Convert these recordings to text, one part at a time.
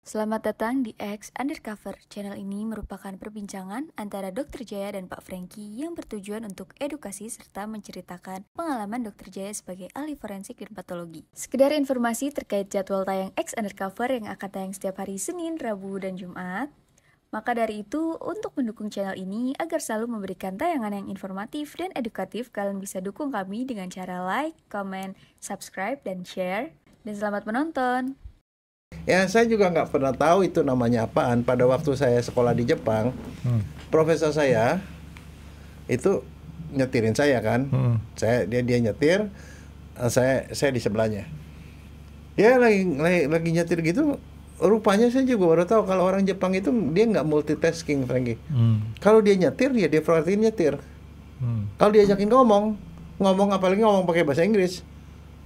Selamat datang di X Undercover. Channel ini merupakan perbincangan antara Dr. Jaya dan Pak Franky yang bertujuan untuk edukasi serta menceritakan pengalaman Dr. Jaya sebagai ahli forensik dan patologi. Sekedar informasi terkait jadwal tayang X Undercover yang akan tayang setiap hari Senin, Rabu, dan Jumat. Maka dari itu, untuk mendukung channel ini agar selalu memberikan tayangan yang informatif dan edukatif, kalian bisa dukung kami dengan cara like, comment, subscribe, dan share. Dan selamat menonton! Ya, saya juga nggak pernah tahu itu namanya apaan. Pada waktu saya sekolah di Jepang, profesor saya itu nyetirin saya kan. Dia nyetir, saya di sebelahnya. Dia lagi nyetir gitu. Rupanya saya juga baru tahu kalau orang Jepang itu dia nggak multitasking, Franky. Kalau dia nyetir, dia perhatiin nyetir. Kalau diajakin ngomong apalagi ngomong pakai bahasa Inggris,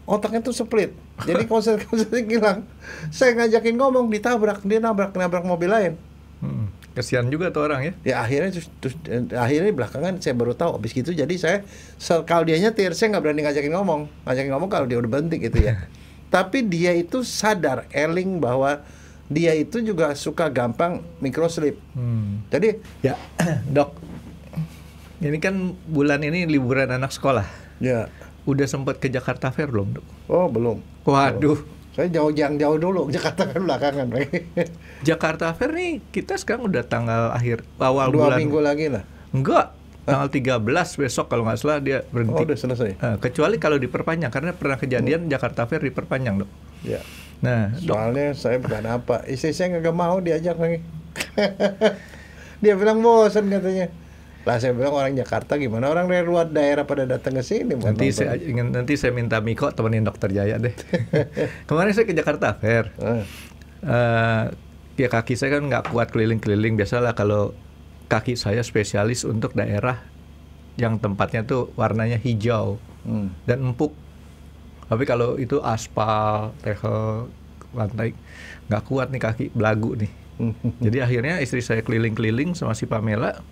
otaknya tuh split. Jadi konsentrasi hilang. Saya ngajakin ngomong, dia nabrak mobil lain. Kasihan juga tuh orang ya. Ya akhirnya belakangan saya baru tahu. Habis gitu jadi saya kalau dia nyetir saya nggak berani ngajakin ngomong kalau dia udah berhenti gitu ya. Tapi dia itu sadar eling bahwa dia itu juga suka gampang microslip. Jadi ya dok, ini kan bulan ini liburan anak sekolah. Ya. Udah sempat ke Jakarta Fair belum, dok? Oh, belum. Waduh. Saya jauh dulu, Jakarta kan belakangan. Jakarta Fair nih kita sekarang udah awal 2 bulan. 2 minggu lagi lah. Enggak, tanggal 13 besok kalau nggak salah dia berhenti. Oh, udah selesai. Kecuali kalau diperpanjang, karena pernah kejadian Jakarta Fair diperpanjang, dok. Ya. Nah, soalnya saya bukan apa. Istri saya nggak mau diajak lagi. Dia bilang bosan katanya. Lah saya bilang orang Jakarta gimana, orang dari luar daerah pada datang ke sini. Nanti saya minta Miko temenin Dokter Jaya deh. Kemarin saya ke Jakarta Fair. Ya kaki saya kan nggak kuat keliling-keliling. Biasalah kalau kaki saya spesialis untuk daerah yang tempatnya tuh warnanya hijau dan empuk. Tapi kalau itu aspal, tehel, lantai, nggak kuat nih kaki, belagu nih. Jadi akhirnya istri saya keliling-keliling sama si Pamela.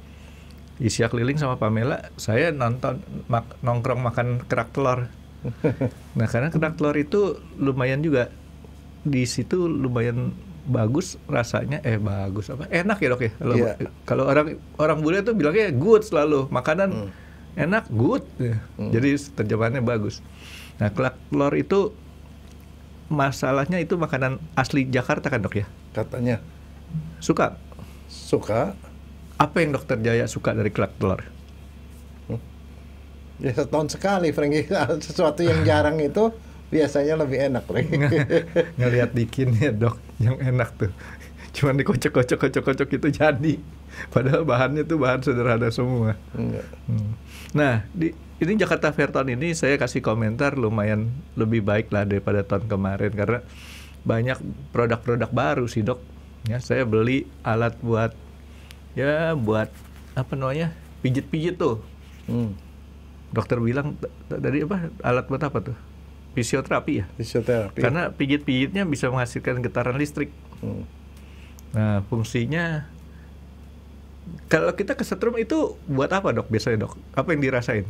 Isya keliling sama Pamela, saya nongkrong makan kerak telur. Nah, karena kerak telur itu lumayan juga di situ lumayan bagus rasanya, enak ya dok ya. Kalau orang bule tuh bilangnya good selalu, makanan enak good. Jadi terjemahannya bagus. Nah, kerak telur itu masalahnya itu makanan asli Jakarta kan dok ya? Katanya. Suka. Apa yang Dokter Jaya suka dari kerak telur? Ya setahun sekali, Franky. Sesuatu yang jarang itu biasanya lebih enak, Franky. Ngelihat bikinnya dok, yang enak tuh. Cuman dikocok itu jadi. Padahal bahannya tuh bahan sederhana semua. Nah, ini Jakarta Fair tahun ini saya kasih komentar lumayan lebih baik lah daripada tahun kemarin. Karena banyak produk-produk baru sih dok. Ya, saya beli alat buat apa namanya, pijit-pijit tuh. Dokter bilang tadi alat buat apa tuh? Fisioterapi ya? Fisioterapi. Karena pijit-pijitnya bisa menghasilkan getaran listrik. Nah, fungsinya kalau kita kesetrum itu buat apa dok biasanya dok? Apa yang dirasain?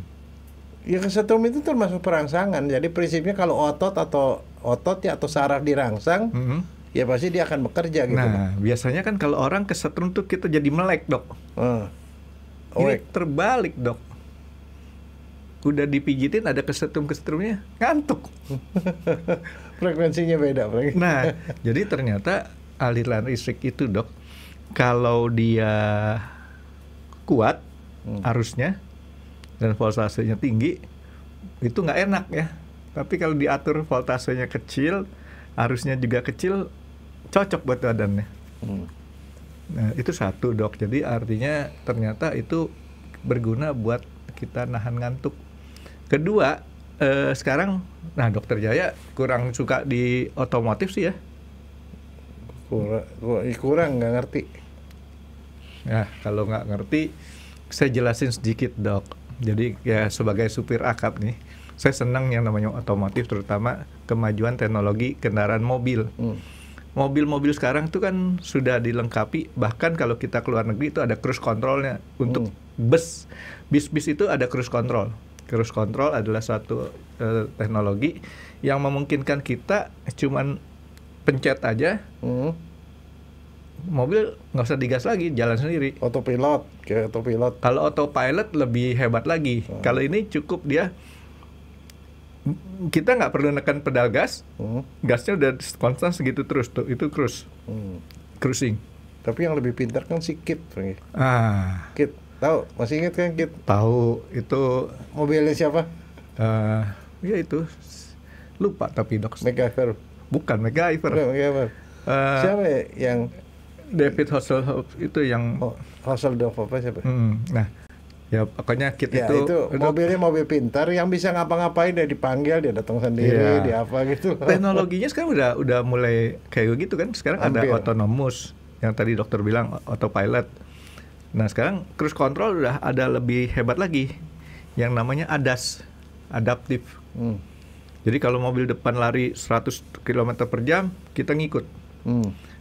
Ya kesetrum itu termasuk perangsangan. Jadi prinsipnya kalau otot atau saraf dirangsang, ya pasti dia akan bekerja gitu. Nah, biasanya kan kalau orang kesetrum tuh kita jadi melek, dok. Ini terbalik, dok. Udah dipijitin ada kesetrumnya, ngantuk. Frekuensinya beda, Frank. Nah, jadi ternyata aliran listrik itu, dok, kalau dia kuat arusnya dan voltasenya tinggi, itu nggak enak ya. Tapi kalau diatur voltasenya kecil, arusnya juga kecil, cocok buat badannya. Nah, itu satu dok. Jadi artinya ternyata itu berguna buat kita nahan ngantuk. Kedua, sekarang, nah Dokter Jaya kurang suka di otomotif sih ya. Kurang nggak ngerti. Nah, kalau nggak ngerti, saya jelasin sedikit dok. Jadi ya sebagai supir akap nih, saya senang yang namanya otomotif, terutama kemajuan teknologi kendaraan mobil. Mobil-mobil sekarang itu kan sudah dilengkapi, bahkan kalau kita keluar negeri itu ada cruise controlnya. Untuk bis itu ada cruise control. Cruise control adalah suatu teknologi yang memungkinkan kita cuman pencet aja, mobil nggak usah digas lagi, jalan sendiri. Autopilot, kayak autopilot. Kalau autopilot lebih hebat lagi. Kalau ini cukup dia, kita nggak perlu nekan pedal gas, gasnya udah konstan segitu terus tuh, itu cruising. Tapi yang lebih pintar kan si Kit, Franky. Kit, tahu? Masih ingat kan Kit? tahu itu Mobilnya siapa? ya itu lupa tapi dok. MacGyver. Bukan MacGyver. Bukan MacGyver. Siapa ya yang David Hasselhoff itu yang Hasselhoff apa siapa? Nah, ya pokoknya Kit Ya, itu mobilnya mobil pintar yang bisa ngapa-ngapain, dia dipanggil, dia datang sendiri, dia apa gitu. Teknologinya sekarang udah mulai kayak gitu kan. Sekarang ada autonomous, yang tadi dokter bilang autopilot. Nah, sekarang cruise control udah ada lebih hebat lagi, yang namanya ADAS, adaptif. Jadi kalau mobil depan lari 100 km per jam, kita ngikut.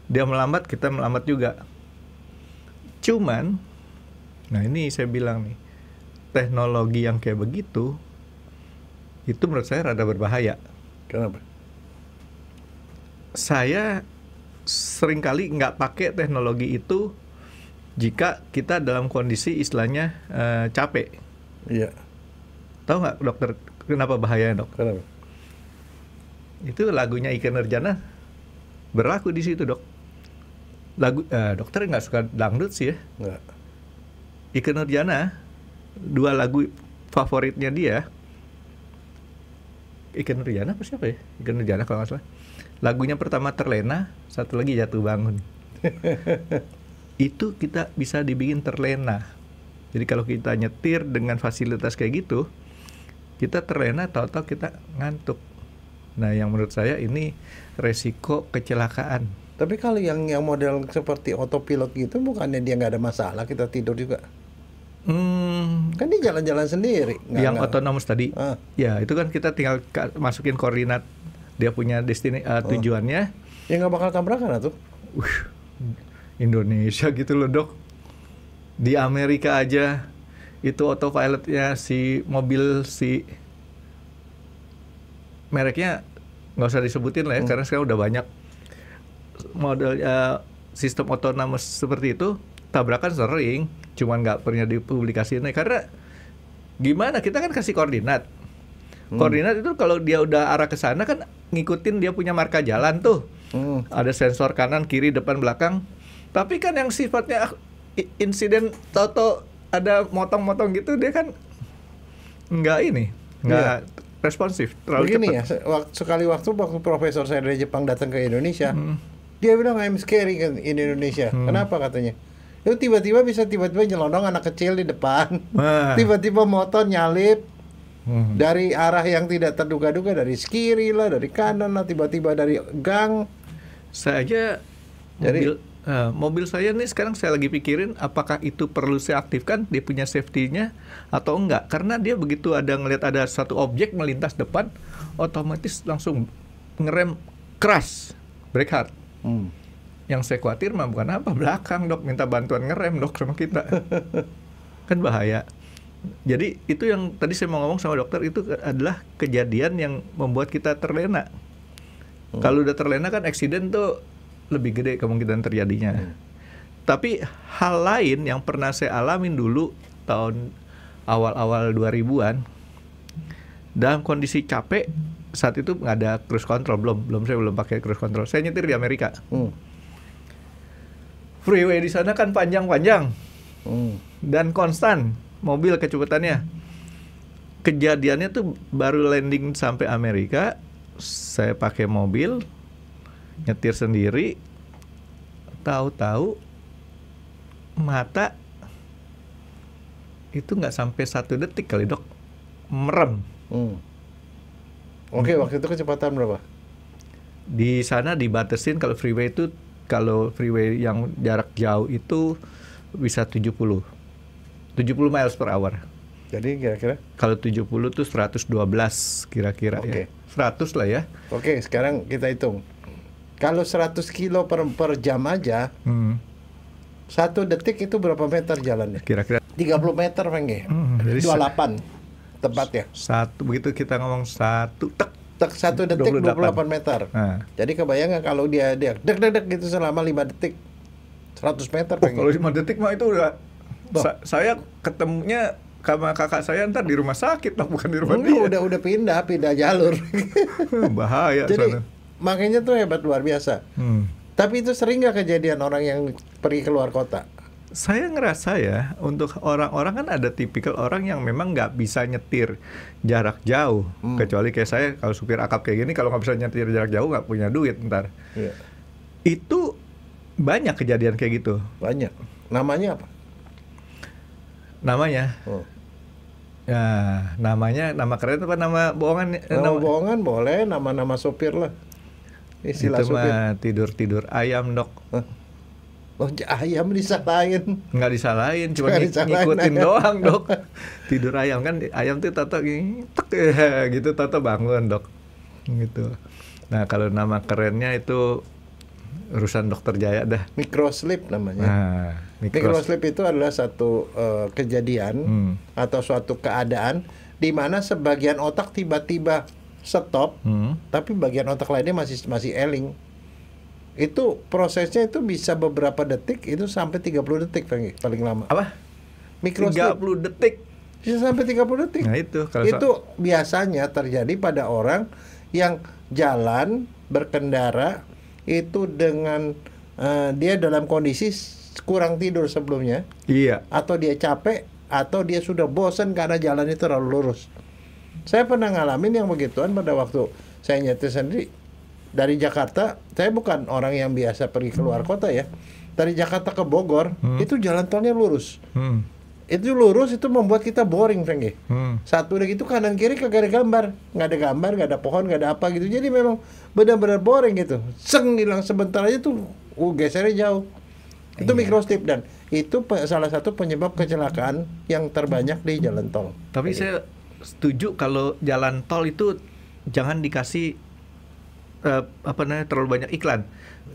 Dia melambat, kita melambat juga. Cuman, nah ini saya bilang nih, teknologi yang kayak begitu, itu menurut saya rada berbahaya. Kenapa? Saya seringkali nggak pakai teknologi itu jika kita dalam kondisi istilahnya capek. Iya. Tahu nggak dokter kenapa bahayanya, dok? Kenapa? Itu lagunya Ikke Nurjana berlaku di situ, dok. Dokter nggak suka dangdut sih ya. Nggak. Ikke Nurjana, 2 lagu favoritnya dia. Ikke Nurjana apa siapa ya? Ikke Nurjana kalau nggak salah. Lagunya pertama Terlena, satu lagi Jatuh Bangun. Itu kita bisa dibikin terlena. Jadi kalau kita nyetir dengan fasilitas kayak gitu, kita terlena, tahu-tahu kita ngantuk. Nah, yang menurut saya ini resiko kecelakaan. Tapi kalau yang model seperti autopilot gitu, bukannya dia nggak ada masalah, kita tidur juga? Kan dia jalan-jalan sendiri. Yang autonomous tadi, ya itu kan kita tinggal masukin koordinat, dia punya tujuannya. Ya nggak bakal tabrakan tuh. Indonesia gitu loh, dok. Di Amerika aja itu autopilotnya si mobil mereknya nggak usah disebutin lah ya, karena sekarang udah banyak model sistem otonomous seperti itu. Tabrakan sering, cuman nggak pernah dipublikasiin karena gimana, kita kan kasih koordinat. Koordinat itu kalau dia udah arah ke sana kan ngikutin dia punya marka jalan tuh. Ada sensor kanan, kiri, depan, belakang. Tapi kan yang sifatnya insiden toto ada motong-motong gitu, dia kan nggak responsif, terlalu begini cepat. Ya, sekali waktu profesor saya dari Jepang datang ke Indonesia, dia bilang I'm scary in Indonesia. Kenapa katanya? Itu tiba-tiba nyelonong anak kecil di depan, tiba-tiba motor nyalip dari arah yang tidak terduga-duga, dari kiri lah, dari kanan lah, tiba-tiba dari gang. Saya aja mobil saya nih sekarang saya lagi pikirin apakah itu perlu saya aktifkan, dia punya safety-nya atau enggak. Karena dia begitu ngelihat ada satu objek melintas depan, otomatis langsung ngerem keras, brake hard. Yang saya khawatir mah bukan apa, belakang dok, minta bantuan ngerem dok sama kita. Kan bahaya. Jadi itu yang tadi saya mau ngomong sama dokter, itu adalah kejadian yang membuat kita terlena. Kalau udah terlena kan accident tuh lebih gede kemungkinan terjadinya. Tapi hal lain yang pernah saya alamin dulu tahun awal-awal 2000-an, dalam kondisi capek, saat itu nggak ada cruise control, saya belum pakai cruise control. Saya nyetir di Amerika. Freeway di sana kan panjang-panjang dan konstan mobil kecepatannya. Kejadiannya tuh baru landing sampai Amerika, saya pakai mobil, nyetir sendiri, tahu-tahu mata itu nggak sampai 1 detik kali dok, merem. Oke, waktu itu kecepatan berapa? Di sana dibatasin kalau freeway yang jarak jauh itu bisa 70 miles per hour. Jadi kira-kira? Kalau 70 tuh 112 kira-kira ya. 100 lah ya. Oke, sekarang kita hitung. Kalau 100 kilo per jam aja, 1 detik itu berapa meter jalannya? Kira-kira 30 meter, Franky. Jadi 28 tepat ya? Begitu kita ngomong 1 1 detik 28 meter. Jadi kebayang nggak kalau dia dek gitu selama 5 detik? 100 meter. Kalau 5 detik mah itu udah saya ketemunya sama kakak saya ntar di rumah sakit lah, bukan di rumah dia. Udah pindah jalur. Bahaya. Jadi sana. makanya tuh hebat luar biasa. Tapi itu sering nggak kejadian orang yang pergi keluar kota? Saya ngerasa ya, untuk orang-orang kan ada tipikal orang yang memang nggak bisa nyetir jarak jauh. Kecuali kayak saya, kalau supir akap kayak gini, kalau nggak bisa nyetir jarak jauh nggak punya duit ntar. Iya. Itu banyak kejadian kayak gitu. Banyak. Namanya apa? Namanya? Ya, nama keren apa nama bohongan? Nama bohongan boleh, nama sopir lah. Istilah itu sopir. mah tidur ayam, Dok. Oh, ayam disalahin. Nggak disalahin, cuma Nggak disalahin ngikutin ayam. doang, Dok. Tidur ayam kan, ayam tuh tato gini, tek, gitu tato bangun, Dok. Gitu. Nah, kalau nama kerennya itu urusan Dokter Jaya dah. Microslip namanya. Nah, Microslip itu adalah satu kejadian atau suatu keadaan di mana sebagian otak tiba-tiba stop, tapi bagian otak lainnya masih eling. Itu prosesnya itu bisa beberapa detik, itu sampai 30 detik paling lama. Apa? Microslip 30 detik. bisa sampai 30 detik. Nah, itu kalau itu biasanya terjadi pada orang yang jalan berkendara itu dengan dia dalam kondisi kurang tidur sebelumnya, iya. atau dia capek, atau dia sudah bosan karena jalan itu terlalu lurus. Saya pernah ngalamin yang begituan pada waktu saya nyetir sendiri dari Jakarta. Saya bukan orang yang biasa pergi keluar kota ya. Dari Jakarta ke Bogor itu jalan tolnya lurus. Itu lurus, itu membuat kita boring, Franky. Satu udah gitu kanan kiri kagak ada gambar, nggak ada pohon, nggak ada apa gitu. Jadi memang benar-benar boring gitu. Seng hilang sebentar aja tuh, gesernya jauh. Itu microslip, dan itu salah satu penyebab kecelakaan yang terbanyak di jalan tol. Tapi saya setuju kalau jalan tol itu jangan dikasih terlalu banyak iklan,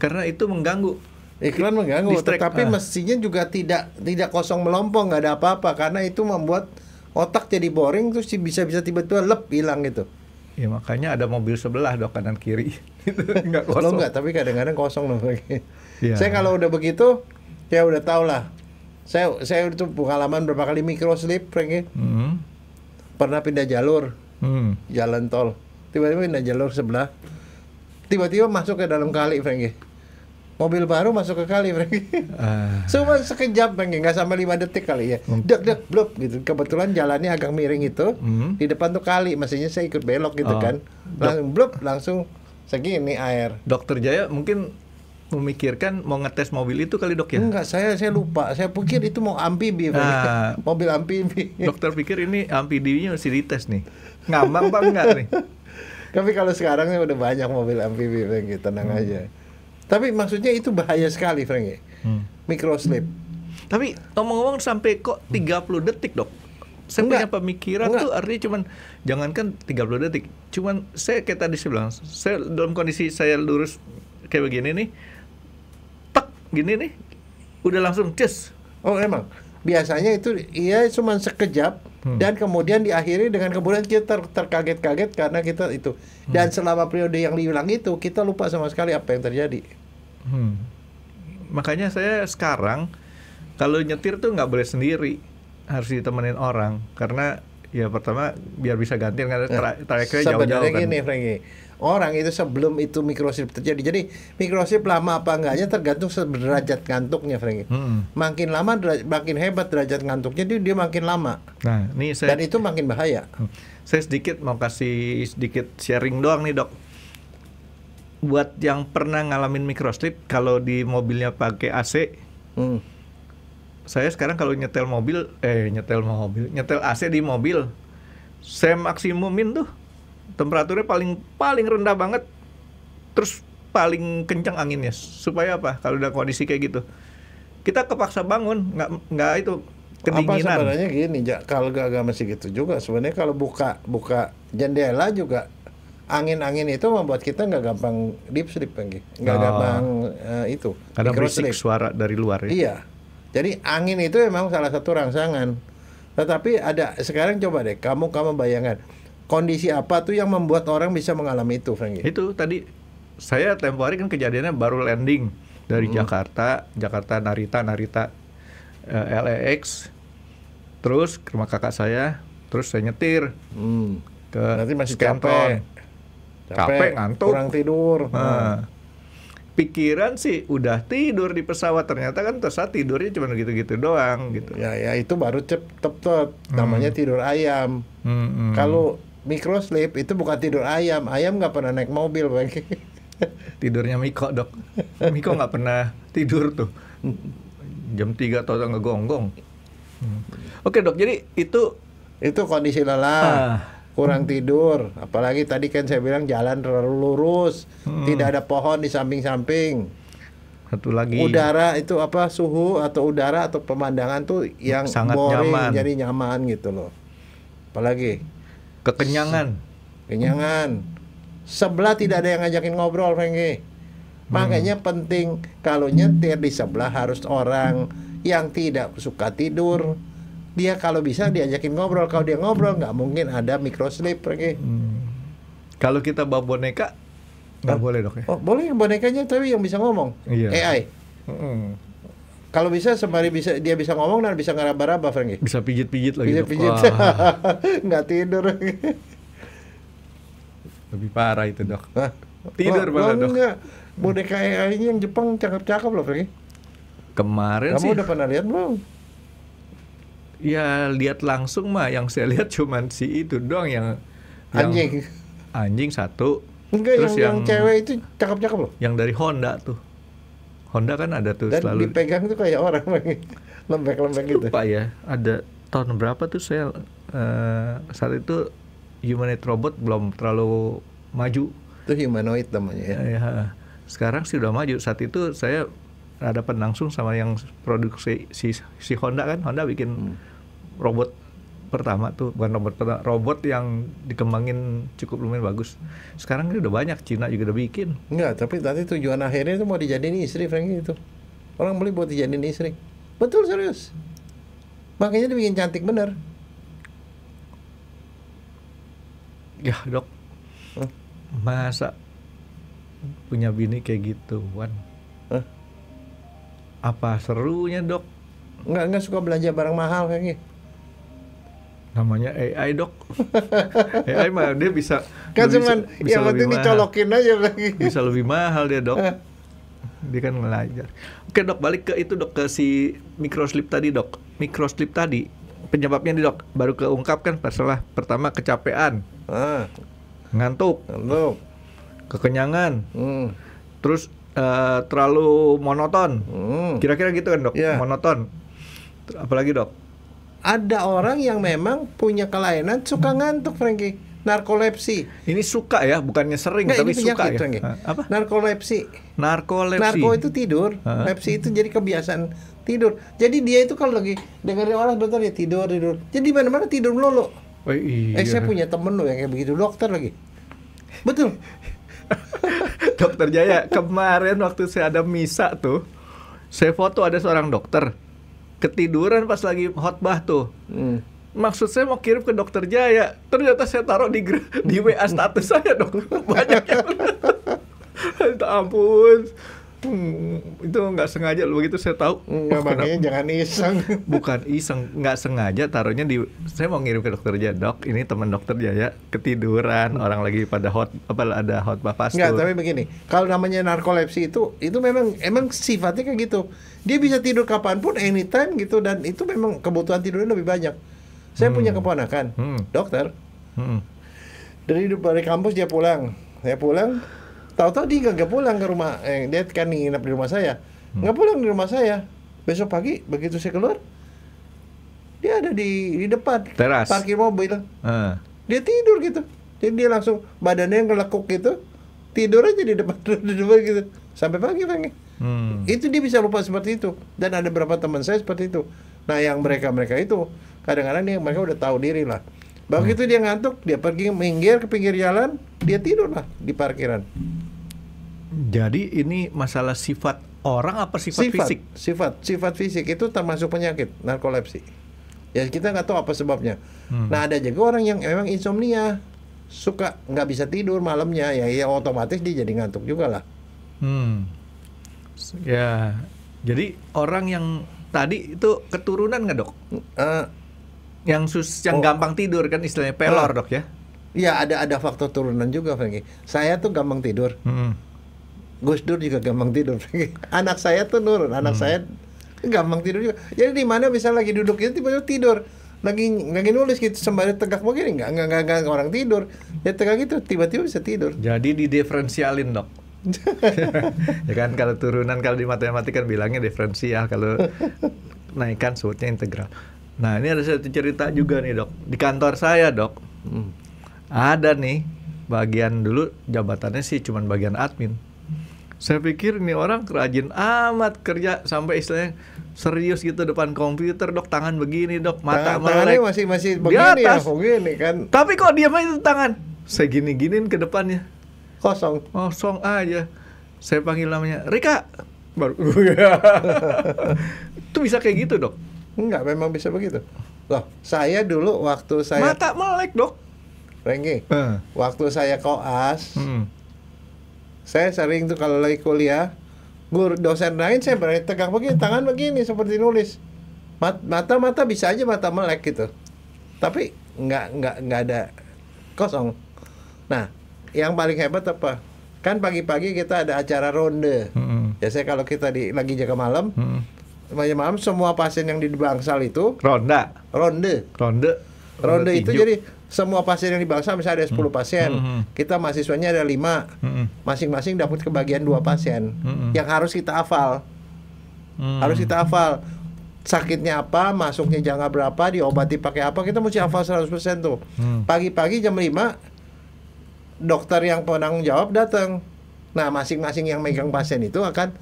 karena itu mengganggu. Iklan mengganggu, Distract, tetapi mestinya juga tidak kosong melompong, nggak ada apa-apa, karena itu membuat otak jadi boring, terus bisa tiba-tiba hilang gitu. Ya makanya ada mobil sebelah, Dok, kanan kiri. Nggak kosong. Lo enggak, tapi kadang-kadang kosong loh. Ya. Saya kalau udah begitu, ya udah tau lah. Saya itu pengalaman berapa kali microslip, Franky. Pernah pindah jalur, jalan tol. Tiba-tiba pindah jalur sebelah. Tiba-tiba masuk ke dalam kali, Franky. Mobil baru masuk ke kali, Franky. Cuma sekejap, Franky, nggak sampai 5 detik kali ya. Dek, blop gitu. Kebetulan jalannya agak miring itu. Di depan tuh kali, mestinya saya ikut belok gitu kan. Langsung blop, langsung segini air. Dokter Jaya mungkin memikirkan mau ngetes mobil itu kali, Dok, ya? Enggak, saya lupa. Saya pikir itu mau amfibi, mobil amfibi. Dokter pikir ini amfibinya mesti dites nih. Ngambang apa enggak nih? Tapi kalau sekarang udah banyak mobil amfibi, Franky, tenang aja. Tapi maksudnya itu bahaya sekali, Franky. Microslip. Tapi ngomong-ngomong sampai kok 30 detik, Dok? Saya punya pemikiran tuh artinya cuman jangankan 30 detik. Cuman saya kayak tadi saya bilang, saya dalam kondisi saya lurus kayak begini nih, tek gini nih, udah langsung ces. Oh, emang biasanya itu iya cuma sekejap, dan kemudian diakhiri dengan kemudian kita terkaget-kaget karena kita itu. Dan selama periode yang diulang itu kita lupa sama sekali apa yang terjadi. Makanya saya sekarang kalau nyetir tuh nggak boleh sendiri, harus ditemenin orang, karena ya pertama biar bisa gantiin karena trayeknya jauh-jauh kan. Sebenarnya gini, Franky, orang itu sebelum itu microslip terjadi. Jadi microslip lama apa enggaknya tergantung derajat ngantuknya, Franky. Makin lama makin hebat derajat ngantuknya, dia makin lama. Nah, ini saya, dan itu makin bahaya. Saya mau kasih sedikit sharing doang nih, Dok. Buat yang pernah ngalamin microslip, kalau di mobilnya pakai AC, saya sekarang kalau nyetel AC di mobil, saya maksimumin tuh temperaturnya paling rendah banget, terus paling kencang anginnya. Supaya apa? Kalau udah kondisi kayak gitu, kita kepaksa bangun, nggak itu kedinginan. Apa sebenarnya gini, kalau gak mesti gitu juga. Sebenarnya kalau buka jendela juga, angin itu membuat kita nggak gampang deep sleep, nggak gampang itu. Karena berisik suara dari luar ya. Iya. Jadi angin itu memang salah satu rangsangan. Tetapi sekarang coba deh kamu bayangkan kondisi apa tuh yang membuat orang bisa mengalami itu, Franky? Itu tadi saya tempo hari kan kejadiannya baru landing dari Jakarta Narita LAX, terus ke rumah kakak saya, terus saya nyetir ke Berarti masih Scanton. Capek, ngantuk, kurang tidur. Pikiran sih udah tidur di pesawat, ternyata kan saat tidurnya cuma gitu-gitu doang gitu. Ya itu baru cepet namanya tidur ayam. Kalau microsleep itu bukan tidur ayam nggak pernah naik mobil Bang. Tidurnya Miko, Dok. Miko nggak pernah tidur tuh. Jam 3 atau ngegonggong. Oke, Dok, jadi itu kondisi lelah. Kurang tidur, apalagi tadi kan saya bilang jalan terlalu lurus, tidak ada pohon di samping-samping. Satu lagi, udara itu suhu atau udara atau pemandangan tuh yang sangat boring, nyaman. jadi nyaman gitu loh. Apalagi kekenyangan. Sebelah tidak ada yang ngajakin ngobrol, Franky. Makanya penting kalau nyetir di sebelah harus orang yang tidak suka tidur. Dia kalau bisa diajakin ngobrol. Kalau dia ngobrol nggak mungkin ada microsleep lagi. Kalau kita bawa boneka nggak boleh, Dok ya? Oh, boleh bonekanya tapi yang bisa ngomong. Iya. AI. Kalau bisa sembari dia bisa ngomong dan bisa ngeraba-raba, Franky. Bisa pijit-pijit lagi. Pijit-pijit. Nggak tidur. Lebih parah itu, Dok. Tidur malah, Dok. Enggak. Boneka AI-nya yang Jepang cakep-cakep loh, Franky. Kemarin Kamu sih. udah pernah lihat belum? Ya lihat langsung mah, yang saya lihat cuman si itu doang yang anjing satu. Enggak, terus yang cewek itu cakep-cakep loh. Yang dari Honda tuh. Honda kan ada tuh dan selalu dipegang tuh kayak orang lembek-lembek gitu. Lupa ya, ada tahun berapa tuh saya saat itu humanoid robot belum terlalu maju. Itu humanoid namanya ya. Ya, sekarang sih udah maju. Saat itu saya hadapan langsung sama yang produksi si Honda kan. Honda bikin robot pertama tuh, bukan robot pertama, robot yang dikembangin cukup lumayan bagus. Sekarang ini udah banyak, Cina juga udah bikin. Enggak, tapi nanti tujuan akhirnya itu mau dijadiin istri, Franky itu. Orang beli buat dijadiin istri. Betul, serius. Makanya dibikin cantik bener. Ya, Dok. Masa punya bini kayak gituan? Apa serunya, Dok? Enggak suka belanja barang mahal kayaknya. Namanya AI, Dok. AI mah dia bisa Kan cuman yang penting dicolokin aja lagi. Bisa lebih mahal dia, Dok. Dia kan ngelajar. Oke, Dok, balik ke itu, Dok, ke si microsleep tadi, Dok. Microsleep tadi penyebabnya nih, Dok, baru keungkap kan masalah pertama kecapean. Ngantuk. Kekenyangan. Terus terlalu monoton. Kira-kira gitu kan, Dok? Yeah. Monoton. Apalagi, Dok? Ada orang yang memang punya kelainan suka ngantuk, Franky. Narkolepsi. Ini suka ya, bukannya sering, Nggak, tapi ini penyakit, suka ya. Franky. Apa? Narkolepsi. Narkolepsi. Narko itu tidur, lepsi itu jadi kebiasaan tidur. Jadi dia itu kalau lagi dengerin orang bentar dia tidur. Jadi mana-mana tidur melulu. Oh, iya. Saya punya temen loh yang kayak begitu, dokter lagi. Betul. Dokter Jaya, kemarin waktu saya ada misa tuh, saya foto ada seorang dokter ketiduran pas lagi khotbah tuh. Maksud saya mau kirim ke Dokter Jaya, ternyata saya taruh di WA status saya, Dok. Banyak yang ampun. Itu nggak sengaja loh, begitu saya tahu. Makanya jangan iseng. Bukan iseng, nggak sengaja taruhnya di. Saya mau ngirim ke Dokter Jaya, Dok. Ini teman Dokter Jaya ketiduran, orang lagi pada ada khotbah pastor. Nggak, tapi begini, kalau namanya narkolepsi itu memang sifatnya kayak gitu. Dia bisa tidur kapanpun, anytime gitu, dan itu memang kebutuhan tidurnya lebih banyak. Saya punya keponakan, dokter. Dari kampus dia pulang, tahu-tahu dia nggak pulang ke rumah. Dia kan nginep di rumah saya, nggak pulang di rumah saya. Besok pagi begitu saya keluar, dia ada di depan teras parkir mobil. Dia tidur gitu, jadi dia langsung badannya ngelekuk gitu, tidur aja di depan gitu sampai pagi. Itu dia bisa lupa seperti itu. Dan ada beberapa teman saya seperti itu. Nah, yang mereka itu kadang-kadang mereka udah tahu diri lah. Begitu dia ngantuk, dia pergi minggir ke pinggir jalan, dia tidur lah di parkiran. Jadi ini masalah sifat orang apa sifat fisik? Sifat fisik itu termasuk penyakit narkolepsi. Ya kita nggak tahu apa sebabnya. Nah, ada juga orang yang memang insomnia, suka nggak bisa tidur malamnya, ya otomatis dia jadi ngantuk juga lah. Ya, jadi orang yang tadi itu keturunan nggak dok? Yang gampang tidur kan istilahnya pelor dok ya? Iya, ada faktor turunan juga, Franky. Saya tuh gampang tidur. Gus Dur juga gampang tidur, Franky. Anak saya tuh nurun, anak saya gampang tidur juga. Jadi di mana bisa lagi duduk itu tiba-tiba tidur. Lagi nulis gitu sembari tegak begini, nggak orang tidur. Ya tegak gitu tiba-tiba bisa tidur. Jadi didiferensialin dok. Ya kan kalau turunan, kalau di matematika kan bilangnya diferensial, kalau naikkan sebutnya integral. Nah ini ada satu cerita juga nih dok. Di kantor saya dok, ada nih bagian dulu jabatannya sih cuman bagian admin. Saya pikir ini orang rajin amat kerja sampai istilahnya serius gitu depan komputer dok, tangan begini dok, mata melek. Masih begini ya, begini kan. Tapi kok diam aja tangan, saya gini-giniin ke depannya. Kosong aja. Saya panggil namanya, Rika. Baru. Itu bisa kayak gitu dok? Enggak, memang bisa begitu. Loh, saya dulu waktu saya mata melek dok. Renggi, waktu saya koas, saya sering tuh kalau lagi kuliah, guru dosen lain saya berani tegak begini, tangan begini seperti nulis. Mata bisa aja mata melek gitu. Tapi nggak ada, kosong. Nah, yang paling hebat apa? Kan pagi-pagi kita ada acara ronde. Biasanya kalau kita lagi jaga malam, malam semua pasien yang di Bangsal itu ronde itu tinju. Jadi semua pasien yang di Bangsal misalnya ada 10 pasien, kita mahasiswanya ada 5, masing-masing dapat kebagian 2 pasien yang harus kita hafal. Harus kita hafal sakitnya apa, masuknya jangka berapa, diobati pakai apa, kita mesti hafal 100% tuh. Pagi-pagi jam 5 dokter yang penanggung jawab datang. Nah, masing-masing yang megang pasien itu akan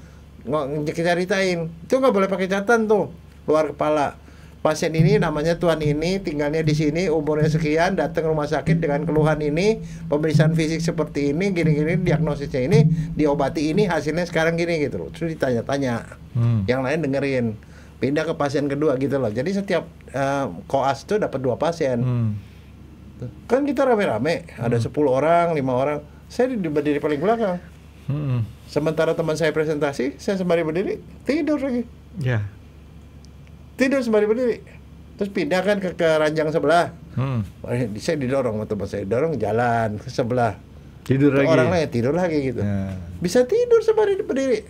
kita ceritain. Itu nggak boleh pakai catatan tuh, luar kepala. Pasien ini namanya Tuan ini, tinggalnya di sini, umurnya sekian, datang rumah sakit dengan keluhan ini, pemeriksaan fisik seperti ini, gini-gini, diagnosisnya ini, diobati ini, hasilnya sekarang gini gitu loh. Terus ditanya-tanya, yang lain dengerin, pindah ke pasien kedua gitu loh. Jadi setiap koas itu dapat 2 pasien. Kan kita rame-rame, ada 10 orang, 5 orang, saya berdiri paling belakang. Sementara teman saya presentasi, saya sembari berdiri, tidur lagi. Tidur sembari berdiri. Terus pindah kan ke ranjang sebelah. Saya didorong sama teman saya, dorong jalan ke sebelah. Tidur lagi. Orang lain tidur lagi gitu. Bisa tidur sembari berdiri.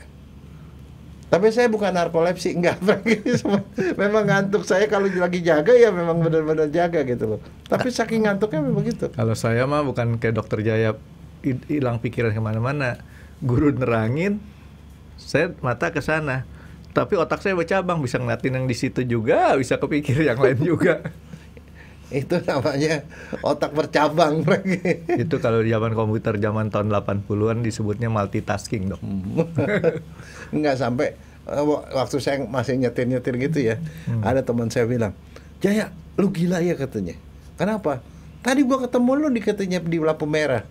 Tapi saya bukan narkolepsi, enggak. Memang ngantuk saya kalau lagi jaga ya memang benar-benar jaga gitu loh. Tapi saking ngantuknya memang gitu. Kalau saya mah bukan kayak dokter Jaya hilang pikiran kemana-mana. Guru nerangin, saya mata ke sana. Tapi otak saya bercabang, bisa ngeliatin yang di situ juga, bisa kepikir yang lain juga. Itu namanya otak bercabang. Itu kalau di zaman komputer zaman tahun 80-an disebutnya multitasking dok. Nggak sampai waktu saya masih nyetir gitu ya, ada teman saya bilang, Jaya, lu gila ya katanya. Kenapa? Tadi gua ketemu lu katanya di lampu merah.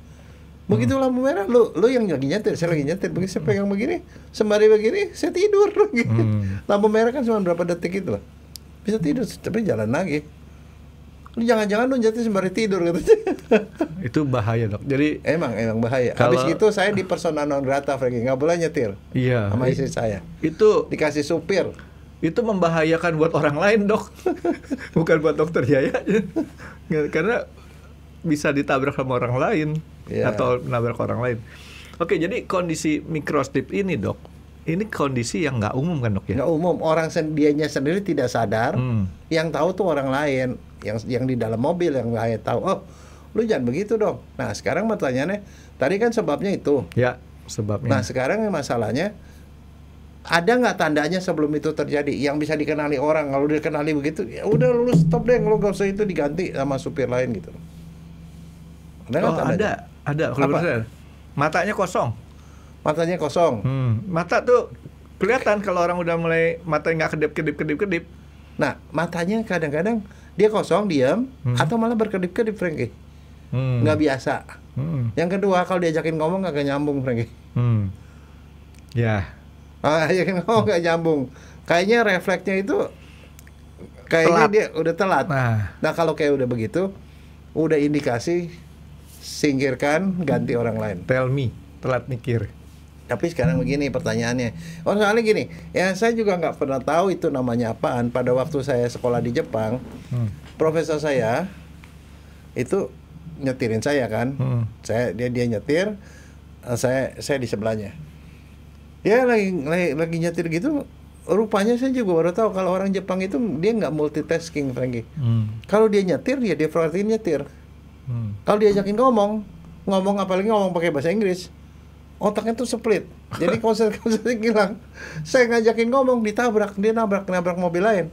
Begitu lampu merah, lu yang lagi nyetir, saya lagi nyetir, begitu saya pegang begini, sembari begini, saya tidur. Lampu merah kan cuma berapa detik itu lah, bisa tidur, tapi jalan lagi. Lu jangan-jangan lu nyetir sembari tidur katanya. Itu bahaya dok. Jadi emang bahaya. Habis itu saya di persona non grata, Franky, nggak boleh nyetir. Iya. Sama istri saya. Itu dikasih supir. Itu membahayakan buat orang lain dok, bukan buat dokter Jaya. Karena bisa ditabrak sama orang lain atau menabrak orang lain. Oke, jadi kondisi microsleep ini dok, ini kondisi yang nggak umum kan dok ya? Nggak umum. Orang dianya sendiri tidak sadar. Yang tahu tuh orang lain. Yang di dalam mobil yang saya tahu, oh lu jangan begitu dong. Nah sekarang pertanyaannya, tadi kan sebabnya itu. Ya, sebabnya. Nah sekarang masalahnya, ada nggak tandanya sebelum itu terjadi yang bisa dikenali orang? Kalau dikenali begitu, ya udah lu stop deh, lu gak usah itu diganti sama supir lain gitu. Ada nggak tandanya? Ada. Matanya kosong. Matanya kosong. Mata tuh kelihatan kalau orang udah mulai matanya nggak kedip. Nah matanya kadang-kadang dia kosong, diam, atau malah berkedip-kedip, Franky. Nggak biasa. Yang kedua, kalau diajakin ngomong nggak nyambung, Franky. Ajakin ngomong nggak nyambung. Kayaknya refleksnya itu, kayaknya telat. Dia udah telat. Nah kalau kayak udah begitu, udah indikasi, singkirkan, ganti orang lain. Tell me, telat mikir. Tapi sekarang begini pertanyaannya. Oh soalnya gini, ya saya juga nggak pernah tahu itu namanya apaan. Pada waktu saya sekolah di Jepang, profesor saya itu nyetirin saya kan. Dia nyetir, saya di sebelahnya. Dia lagi nyetir gitu. Rupanya saya juga baru tahu kalau orang Jepang itu dia nggak multitasking, Frankie. Kalau dia nyetir, dia perhatiin nyetir. Kalau diajakin ngomong apalagi ngomong pakai bahasa Inggris, otaknya tuh split. Jadi konsentrasi hilang. Saya ngajakin ngomong, dia nabrak mobil lain.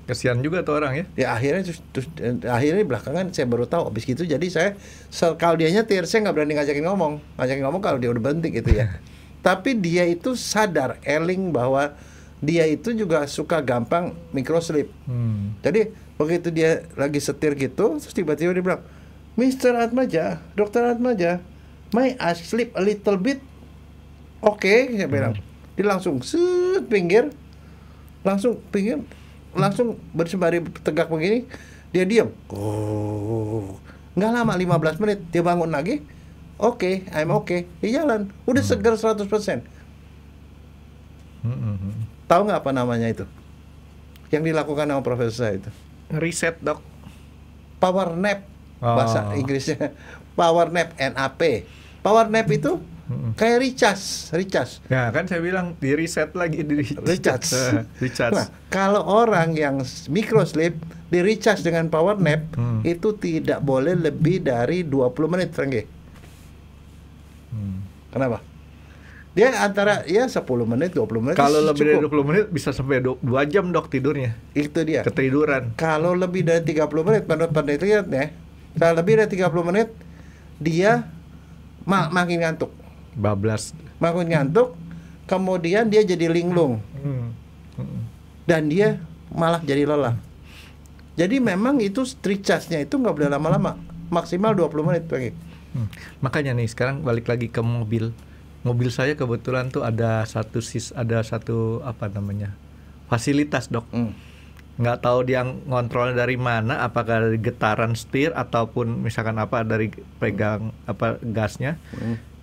Kasihan juga tuh orang ya. Ya akhirnya belakangan saya baru tahu. Abis gitu jadi saya kalau dia nyetir, saya nggak berani ngajakin ngomong kalau dia udah berhenti gitu ya. Tapi dia itu sadar, eling bahwa dia itu juga suka gampang microslip. Jadi begitu dia lagi setir gitu, terus tiba-tiba dia bilang, Mr. Atmaja, Dr. Atmaja, may I slip a little bit? Oke, saya bilang. Dia langsung pinggir, langsung bersembari tegak begini, dia diam. Nggak lama 15 menit dia bangun lagi. Oke, I'm okay. Dia jalan, udah segar 100%. Tahu nggak apa namanya itu? Yang dilakukan sama profesor saya itu? Reset, Dok. Power nap. Bahasa Inggrisnya power nap, NAP. Power nap itu kayak recharge. Ya kan saya bilang di reset lagi, di recharge. Nah, kalau orang yang microslip di recharge dengan power nap itu tidak boleh lebih dari 20 menit, Frankie. Kenapa? Dia antara 10 menit, 20 menit. Kalau lebih dari 20 menit bisa sampai 2 jam, Dok, tidurnya. Itu dia. Ketiduran. Kalau lebih dari 30 menit menurut penelitiannya, kalau lebih dari 30 menit dia makin ngantuk. Bablas. Makin ngantuk, kemudian dia jadi linglung. Dan dia malah jadi lelah. Jadi memang itu recharge-nya itu nggak boleh lama-lama, maksimal 20 menit lagi. Makanya nih sekarang balik lagi ke mobil. Mobil saya kebetulan tuh ada satu apa namanya? Fasilitas, Dok. Nggak tahu dia ngontrolnya dari mana, apakah dari getaran setir ataupun misalkan apa dari pegang apa gasnya.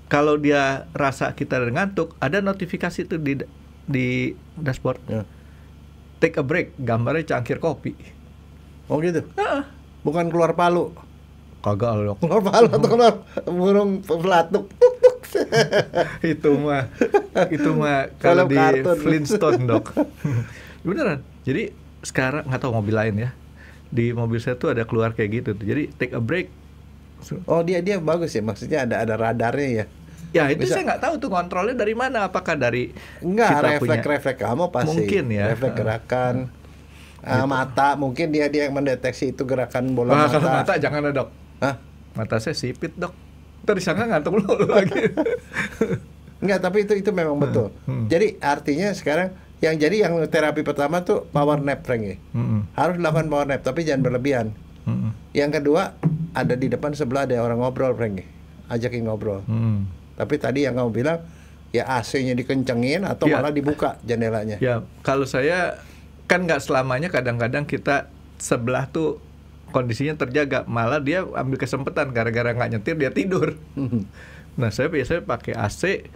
Kalau dia rasa kita ngantuk, ada notifikasi tuh di dashboard. Take a break, gambarnya cangkir kopi. Oh gitu? Bukan keluar palu. Kagak, Dok. Keluar palu atau keluar burung pelatuk. itu mah kalau di Flintstone, Dok. Beneran. Jadi sekarang nggak tahu mobil lain ya. Di mobil saya tuh ada keluar kayak gitu tuh. Jadi take a break. Oh dia bagus ya, maksudnya ada radarnya ya. Ya itu saya nggak tahu tuh kontrolnya dari mana. Apakah dari refleks kamu pasti. Mungkin ya. Refleks gerakan. Mata mungkin dia yang mendeteksi itu gerakan bola mata. Kalau mata jangan ada, Dok. Mata saya sipit, Dok. Ntar disangka ngantuk lu lagi. Enggak, tapi itu memang betul. Jadi artinya sekarang yang terapi pertama tuh power nap, Frankie. Harus dilakukan power nap, tapi jangan berlebihan. Yang kedua, ada di depan sebelah ada orang ngobrol, Frankie. Ajakin ngobrol. Tapi tadi yang kamu bilang, ya AC-nya dikencengin atau malah dibuka jendelanya. Ya, kalau saya kan nggak selamanya, kadang-kadang kita sebelah tuh kondisinya terjaga, malah dia ambil kesempatan gara-gara nggak nyetir dia tidur. Nah saya biasanya pakai AC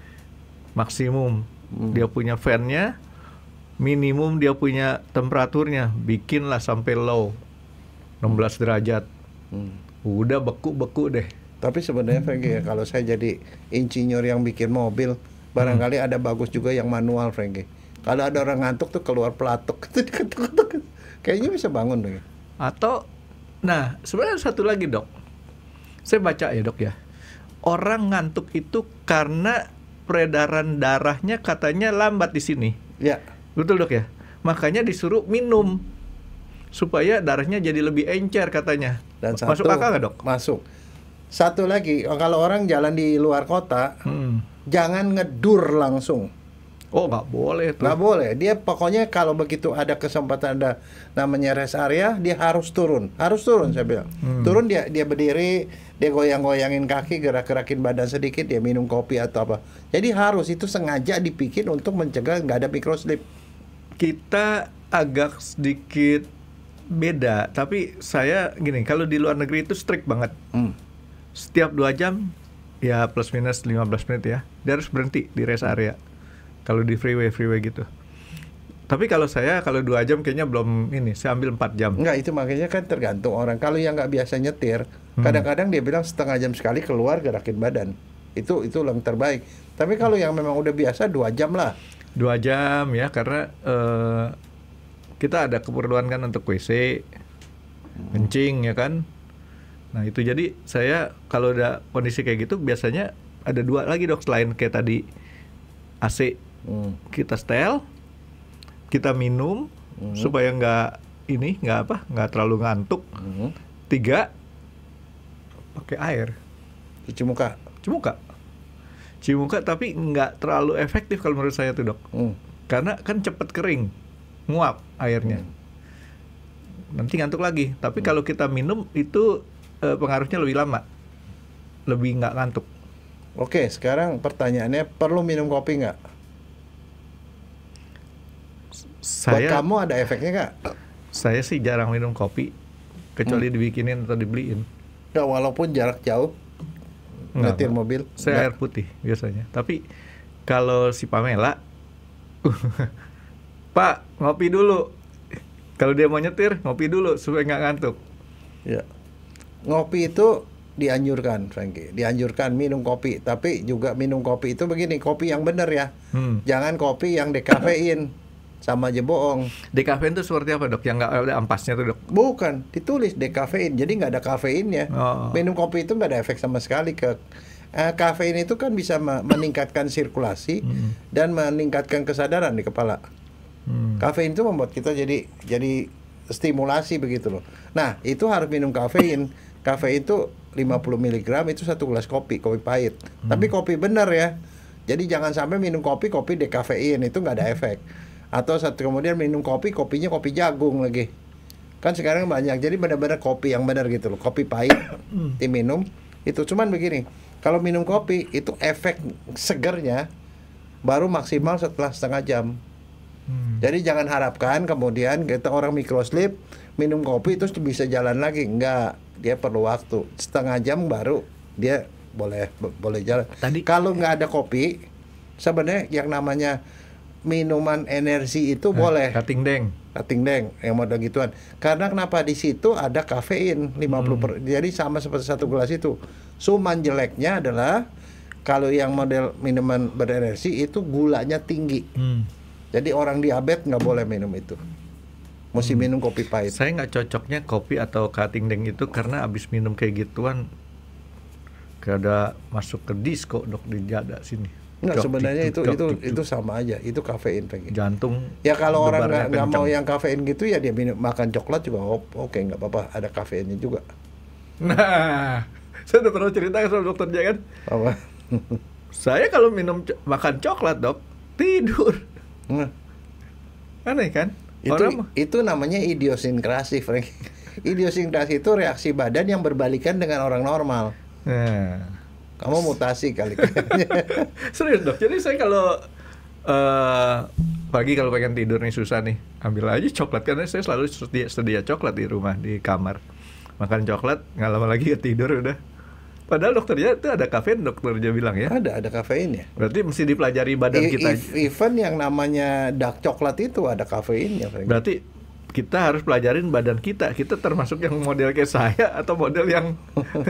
maksimum, dia punya fan-nya, minimum dia punya temperaturnya, bikinlah sampai low 16 derajat. Udah beku-beku deh. Tapi sebenarnya Frankie ya, kalau saya jadi insinyur yang bikin mobil, barangkali ada bagus juga yang manual, Frankie. Kalau ada orang ngantuk tuh keluar pelatuk, kayaknya bisa bangun deh. Atau, nah sebenarnya satu lagi, Dok. Saya baca ya, Dok ya. Orang ngantuk itu karena peredaran darahnya katanya lambat di sini. Ya. Betul, Dok ya. Makanya disuruh minum supaya darahnya jadi lebih encer katanya. Dan masuk akal nggak, Dok? Masuk. Satu lagi, kalau orang jalan di luar kota, jangan ngedur langsung. Oh, nggak boleh tuh. Nggak boleh. Dia pokoknya kalau begitu ada kesempatan ada namanya rest area, dia harus turun. Harus turun, saya bilang. Turun, dia berdiri, dia goyang-goyangin kaki, gerak-gerakin badan sedikit, dia minum kopi atau apa. Jadi harus, itu sengaja dibikin untuk mencegah nggak ada microslip. Kita agak sedikit beda, tapi saya gini, kalau di luar negeri itu strict banget. Setiap 2 jam ya plus minus 15 menit ya, dia harus berhenti di rest area. Kalau di freeway gitu. Tapi kalau 2 jam kayaknya belum ini, saya ambil 4 jam. Enggak, itu makanya kan tergantung orang. Kalau yang nggak biasa nyetir, kadang-kadang dia bilang setengah jam sekali keluar gerakin badan. Itu yang terbaik. Tapi kalau yang memang udah biasa 2 jam lah. 2 jam ya, karena kita ada keperluan kan untuk WC, kencing ya kan. Nah itu jadi saya kalau udah kondisi kayak gitu biasanya ada 2 lagi dok, selain kayak tadi AC. Kita setel, kita minum supaya nggak terlalu ngantuk. 3, pakai air, Cuci muka. cuci muka tapi nggak terlalu efektif kalau menurut saya tuh dok. Karena kan cepet kering, nguap airnya, nanti ngantuk lagi. Tapi kalau kita minum itu pengaruhnya lebih lama, lebih nggak ngantuk. Oke, sekarang pertanyaannya, perlu minum kopi nggak? Buat kamu ada efeknya nggak? Saya sih jarang minum kopi, kecuali dibikinin atau dibeliin. Nggak, walaupun jarak jauh, nyetir mobil. Saya air putih biasanya. Tapi kalau si Pamela, Pak ngopi dulu. Kalau dia mau nyetir, ngopi dulu supaya nggak ngantuk. Ya, ngopi itu dianjurkan, Frankie. Dianjurkan minum kopi. Tapi juga minum kopi itu begini, kopi yang benar ya. Jangan kopi yang dekafein. Sama aja bohong. Dekafein itu seperti apa dok? Yang nggak ada ampasnya tuh dok? Bukan, ditulis dekafein, jadi nggak ada kafeinnya. Minum kopi itu nggak ada efek sama sekali ke kafein. Itu kan bisa meningkatkan sirkulasi dan meningkatkan kesadaran di kepala. Kafein itu membuat kita jadi stimulasi begitu loh. Nah itu harus minum kafein. Kafein itu 50 mg itu 1 gelas kopi pahit. Tapi kopi benar ya. Jadi jangan sampai minum kopi dekafein, itu nggak ada efek. Atau kemudian minum kopinya kopi jagung lagi. Kan sekarang banyak. Jadi benar-benar kopi yang benar gitu loh. Kopi pahit diminum itu. Cuman begini, kalau minum kopi itu efek segernya baru maksimal setelah setengah jam. Jadi jangan harapkan kemudian kita orang microsleep minum kopi terus bisa jalan lagi. Enggak, dia perlu waktu. Setengah jam baru dia boleh jalan. Kalau nggak ada kopi, sebenarnya yang namanya minuman energi itu boleh. Kating deng yang model gituan. Karena kenapa? Di situ ada kafein 50 jadi sama seperti 1 gelas itu. Cuman jeleknya adalah kalau yang model minuman berenergi itu gulanya tinggi. Jadi orang diabetes nggak boleh minum itu. Mesti minum kopi pahit. Saya nggak cocoknya kopi atau kating deng itu karena abis minum kayak gituan kayak ada masuk ke disco dok di dada sini. Enggak, sebenarnya itu sama aja, itu kafein pengen. Jantung. Ya kalau orang nggak mau yang kafein gitu ya dia makan coklat juga oke, nggak apa-apa, ada kafeinnya juga. Nah, saya udah pernah cerita sama dokter Jaya kan. Apa? Saya kalau makan coklat dok tidur. Aneh kan? Itu namanya idiosinkrasi, Frank. Idiosinkrasi itu reaksi badan yang berbalikan dengan orang normal. Kamu mutasi kali. Serius dok. Jadi saya kalau pagi kalau pengen tidur nih susah nih, ambil aja coklat karena saya selalu sedia coklat di rumah di kamar. Makan coklat, nggak lama lagi tidur udah. Padahal dokternya itu ada kafein, dokternya bilang ya. Ada kafeinnya. Berarti mesti dipelajari badan kita. Even yang namanya dark coklat itu ada kafeinnya. Berarti kita harus pelajarin badan kita. Kita termasuk yang model kayak saya atau model yang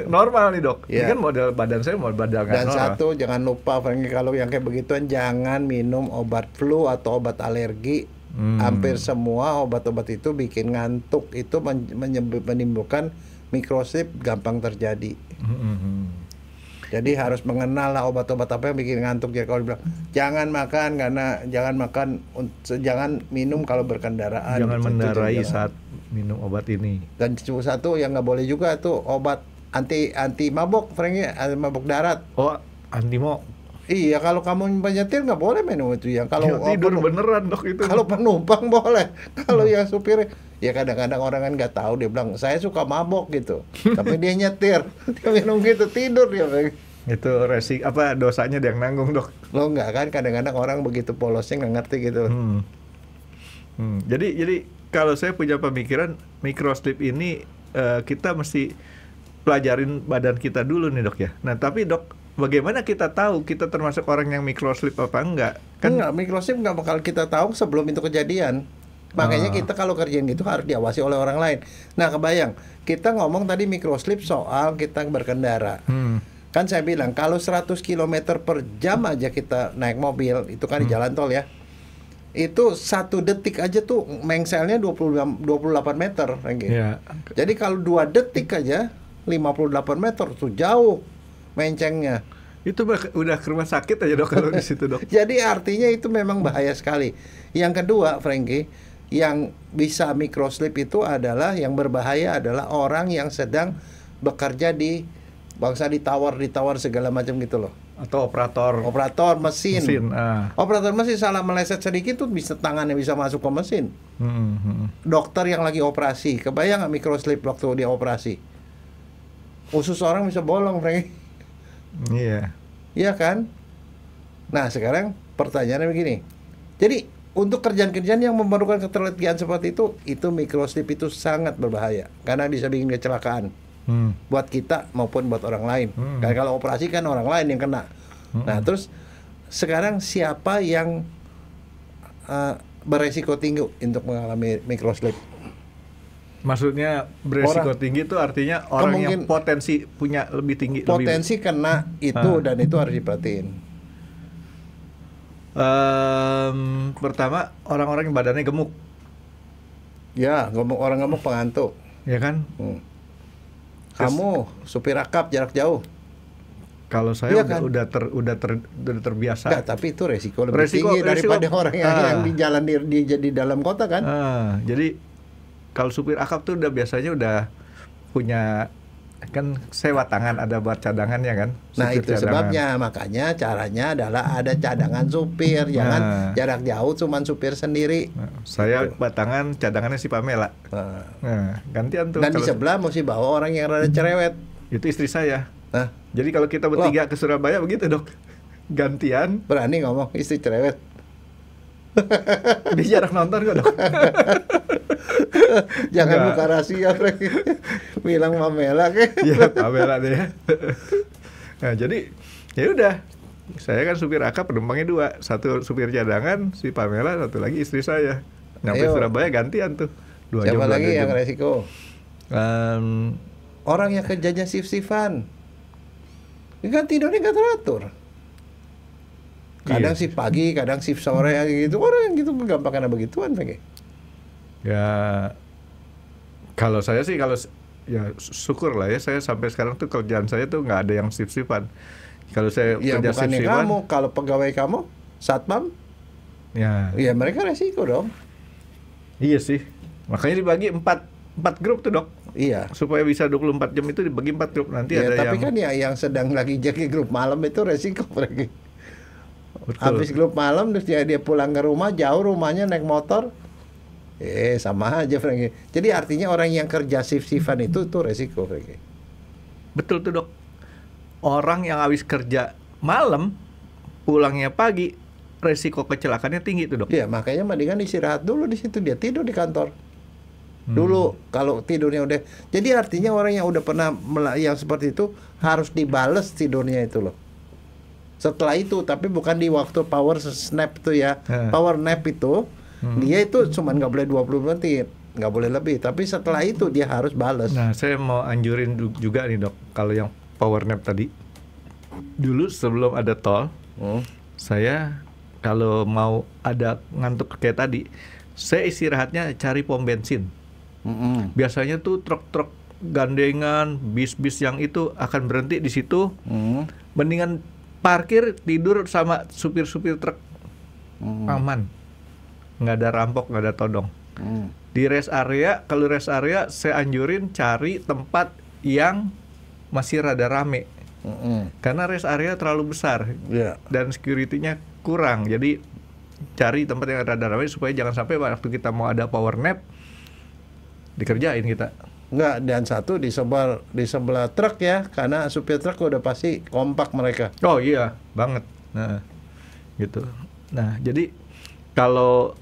normal nih dok. Ini kan model badan saya model badan normal. Dan satu jangan lupa Franky, kalau yang kayak begituan jangan minum obat flu atau obat alergi. Hampir semua obat-obat itu bikin ngantuk. Itu menimbulkan microsleep gampang terjadi. Jadi harus mengenal lah obat-obat apa yang bikin ngantuk. Jadi kalau bilang jangan minum kalau berkendaraan. Jangan mendarai saat minum obat ini. Dan satu yang nggak boleh juga tuh obat anti mabok, Franky, mabok darat. Oh, anti mabok. Iya, kalau kamu penyetir nggak boleh minum itu ya. Kalau tidur beneran dok itu. Kalau penumpang boleh. Kalau yang supir ya kadang-kadang orang kan nggak tahu, dia bilang saya suka mabok gitu. Tapi dia nyetir, dia minum gitu tidur dia. Itu dosanya dia yang nanggung dok. Lo nggak kan kadang-kadang orang begitu polosnya nggak ngerti gitu. Jadi kalau saya punya pemikiran microsleep ini kita mesti pelajarin badan kita dulu nih dok ya. Nah tapi dok bagaimana kita tahu kita termasuk orang yang microsleep apa enggak? Kan Enggak, microsleep nggak bakal kita tahu sebelum itu kejadian. Makanya kita kalau kerjaan gitu harus diawasi oleh orang lain. Nah, kebayang, kita ngomong tadi microsleep soal kita berkendara. Kan saya bilang kalau 100 km per jam aja kita naik mobil, itu kan di jalan tol ya. Itu 1 detik aja tuh mengselnya 28 meter gitu. ya, Jadi kalau 2 detik aja 58 meter tuh jauh mencengnya. itu udah ke rumah sakit aja dok kalau di situ dok. Jadi artinya itu memang bahaya sekali. Yang kedua, Frankie, yang bisa microsleep itu adalah yang berbahaya adalah orang yang sedang bekerja di bangsa ditawar segala macam gitu loh. Atau operator mesin. Operator mesin salah meleset sedikit tuh bisa tangannya bisa masuk ke mesin. Dokter yang lagi operasi, kebayang nggak microsleep waktu dia operasi? Usus orang bisa bolong, Frank. Iya. Iya kan? Nah, sekarang pertanyaannya begini. Jadi untuk kerjaan-kerjaan yang memerlukan ketelitian seperti itu microsleep itu sangat berbahaya karena bisa bikin kecelakaan. Buat kita maupun buat orang lain. Karena kalau operasi kan orang lain yang kena. Nah, terus sekarang siapa yang beresiko tinggi untuk mengalami microsleep? Maksudnya beresiko tinggi itu artinya orang yang potensi punya lebih tinggi. Potensi kena itu dan itu harus diperhatiin. Pertama, orang-orang yang badannya gemuk. Ya, orang gemuk pengantuk. Ya kan? Kamu supir akap jarak jauh. Kalau saya iya kan? udah terbiasa. Nggak, tapi itu resiko lebih tinggi daripada orang yang di jalan di dalam kota kan. Jadi kalau supir akap tuh biasanya udah punya kan sewa tangan ada buat cadangannya kan. Nah itu cadangan. Sebabnya makanya caranya adalah ada cadangan supir, jangan jarak jauh cuman supir sendiri. Saya buat tangan cadangannya si Pamela. Gantian tuh. Dan di sebelah mesti bawa orang yang rada cerewet. Itu istri saya. Jadi kalau kita bertiga ke Surabaya begitu dok. Gantian. Berani ngomong istri cerewet. Dia jarang nonton kok dok. Jangan buka rahasia, Frank. Bilang Pamela ke. Iya, Pamela deh. Nah, jadi ya udah. Saya kan supir akap, penumpangnya 2. Satu supir cadangan, si Pamela, satu lagi istri saya. Nyampe Surabaya gantian tuh. 2 jam. Siapa lagi yang resiko? Orang yang kerjanya shift-shiftan. Kan tidurnya nggak teratur. Kadang shift pagi, kadang shift sore gitu. Orang yang gitu gampang karena begituan, Frank. Ya kalau saya sih ya syukur lah ya, saya sampai sekarang tuh kerjaan saya tuh nggak ada yang shift-shiftan. Kalau saya ya, kerja shift-shiftan, kamu kalau pegawai kamu satpam, ya mereka resiko dong. Iya sih, makanya dibagi 4 grup tuh dok. Iya. Supaya bisa 24 jam itu dibagi 4 grup nanti ada tapi yang. Tapi kan yang sedang lagi jaga grup malam itu resiko lagi. Betul. Habis grup malam terus dia pulang ke rumah jauh rumahnya naik motor. Sama aja Frankie. Jadi artinya orang yang kerja shift-shiftan itu resiko Frankie. Betul tuh dok. Orang yang habis kerja malam pulangnya pagi resiko kecelakaannya tinggi tuh dok. Iya makanya mendingan istirahat dulu di situ, dia tidur di kantor. Dulu kalau tidurnya udah. Jadi artinya orang yang udah pernah yang seperti itu harus dibales tidurnya itu loh. Setelah itu, tapi bukan di waktu power snap tuh ya. Power nap itu dia itu cuma nggak boleh 20 menit, nggak boleh lebih. Tapi setelah itu dia harus balas. Nah, saya mau anjurin juga nih dok, kalau yang power nap tadi. Dulu sebelum ada tol, saya kalau mau ada ngantuk kayak tadi, saya istirahatnya cari pom bensin. Biasanya tuh truk-truk gandengan, bis-bis yang itu akan berhenti di situ. Mendingan parkir tidur sama supir-supir truk, aman. Nggak ada rampok, nggak ada todong. Di rest area, kalau rest area saya anjurin cari tempat yang masih rada rame. Karena rest area terlalu besar dan security-nya kurang. Jadi cari tempat yang rada rame supaya jangan sampai waktu kita mau ada power nap dikerjain kita. Enggak, dan satu di sebelah truk ya, karena supir truk udah pasti kompak mereka. Oh iya, banget. Nah, gitu. Nah, jadi kalau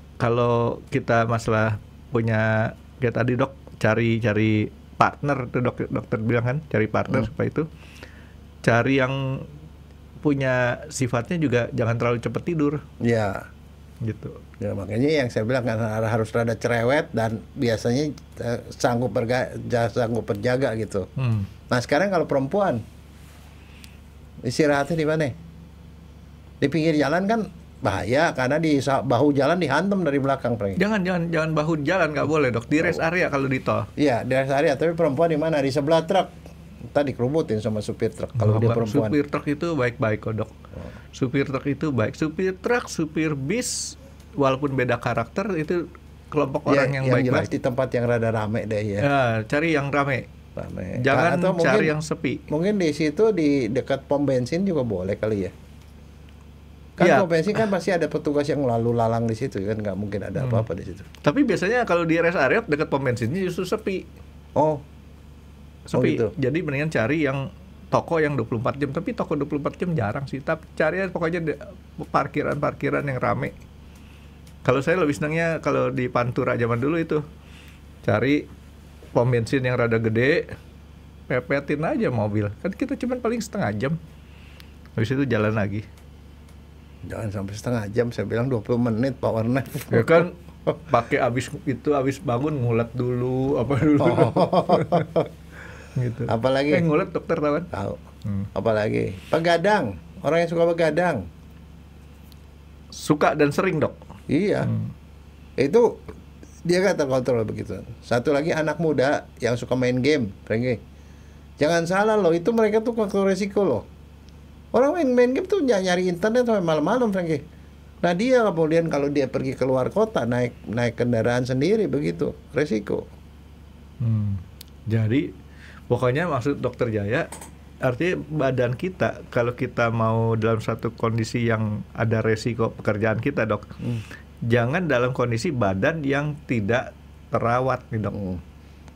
kita masalah punya kayak tadi dok, cari partner tuh dokter bilang kan, cari partner supaya itu cari yang punya sifatnya juga jangan terlalu cepat tidur. Ya. Gitu. Ya makanya yang saya bilang kan harus rada cerewet dan biasanya sanggup berjaga gitu. Nah sekarang kalau perempuan istirahatnya di mana? Di pinggir jalan kan bahaya karena di bahu jalan dihantam dari belakang. Jangan bahu jalan, nggak boleh dok. Di rest area kalau di tol. Iya di rest area, tapi perempuan di mana? Di sebelah truk. Tadi dikerubutin sama supir truk. Kalau dia perempuan. Supir truk itu baik-baik kok dok. Supir truk itu baik. Supir truk, supir bis, walaupun beda karakter itu kelompok orang yang baik-baik. Jelas di tempat yang rada rame deh ya. Ya, cari yang rame. Jangan atau cari mungkin, yang sepi. Mungkin di situ di dekat pom bensin juga boleh kali ya. Kan ya. Pom bensin kan pasti ada petugas yang lalu lalang di situ kan, nggak mungkin ada apa-apa di situ. Tapi biasanya kalau di rest area dekat pom bensinnya justru sepi. Oh. Sepi. Gitu. Jadi mendingan cari yang toko yang 24 jam, tapi toko 24 jam jarang sih. Tapi cari pokoknya parkiran-parkiran yang rame. Kalau saya lebih senangnya kalau di Pantura zaman dulu itu cari pom bensin yang rada gede, pepetin aja mobil. Kan kita cuma paling setengah jam. Habis itu jalan lagi. Jangan sampai setengah jam, saya bilang 20 menit power nap. Ya kan pakai habis bangun ngulet dulu apa dulu. Gitu. Apalagi? Ngulet dokter tahu kan? Tahu. Apalagi? Begadang. Orang yang suka begadang. Suka dan sering, Dok. Iya. Itu dia nggak terkontrol begitu. Satu lagi anak muda yang suka main game, Franky. Jangan salah loh, itu mereka tuh faktor resiko loh. Orang main game tuh nyari internet sampai malam-malam, Franky. Nah dia kemudian kalau dia pergi keluar kota naik kendaraan sendiri begitu, resiko. Jadi pokoknya maksud Dokter Jaya, artinya badan kita kalau kita mau dalam satu kondisi yang ada resiko pekerjaan kita, Dok. Jangan dalam kondisi badan yang tidak terawat nih, Dok.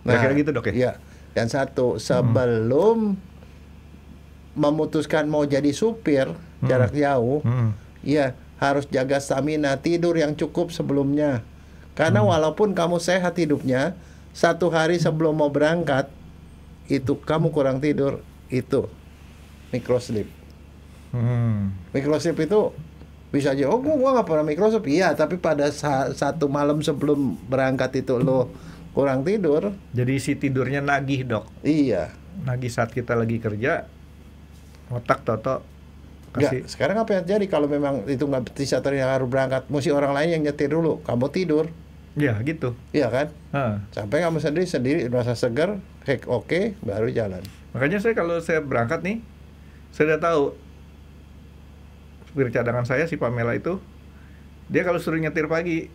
Nah, kira gitu, Dok ya? Iya. Dan satu, sebelum memutuskan mau jadi supir jarak jauh, ya harus jaga stamina, tidur yang cukup sebelumnya. Karena walaupun kamu sehat hidupnya, satu hari sebelum mau berangkat itu kamu kurang tidur, itu microsleep. Microsleep itu bisa aja, gua nggak pernah microsleep. Iya, tapi pada satu malam sebelum berangkat itu lo kurang tidur. Jadi si tidurnya nagih, Dok. Iya. Nagih saat kita lagi kerja, otak toto kasih. Nggak, sekarang apa yang terjadi kalau memang itu nggak bisa harus berangkat, mesti orang lain yang nyetir dulu, kamu tidur. Ya gitu. Iya kan? Sampai kamu sendiri merasa segar, oke, baru jalan. Makanya kalau saya berangkat nih, saya udah tahu supir cadangan saya si Pamela itu, dia kalau suruh nyetir pagi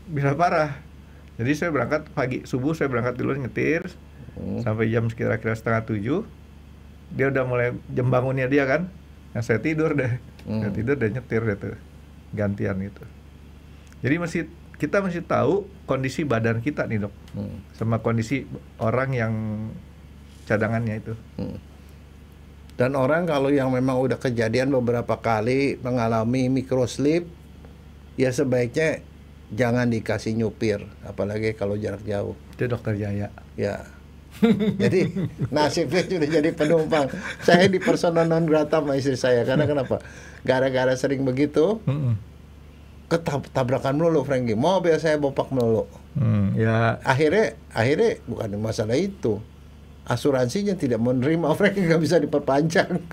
bisa parah. Jadi saya berangkat pagi, subuh saya berangkat dulu nyetir sampai jam kira-kira 6:30. Dia udah mulai jam bangunnya dia kan. Nah saya tidur deh. Saya tidur dan nyetir deh tuh. Gantian gitu. Jadi kita mesti tahu kondisi badan kita nih, Dok. Sama kondisi orang yang cadangannya itu. Dan orang kalau yang memang udah kejadian beberapa kali mengalami microsleep, ya sebaiknya jangan dikasih nyupir, apalagi kalau jarak jauh. Itu Dokter Jaya. Ya. Jadi nasibnya sudah jadi penumpang. Saya di persona non grata sama istri saya. Karena kenapa? Gara-gara sering begitu, ketabrakan melulu, Franky. Mobil saya bopak melulu. Ya. Akhirnya bukan masalah itu. Asuransinya tidak menerima, Franky, nggak bisa diperpanjang.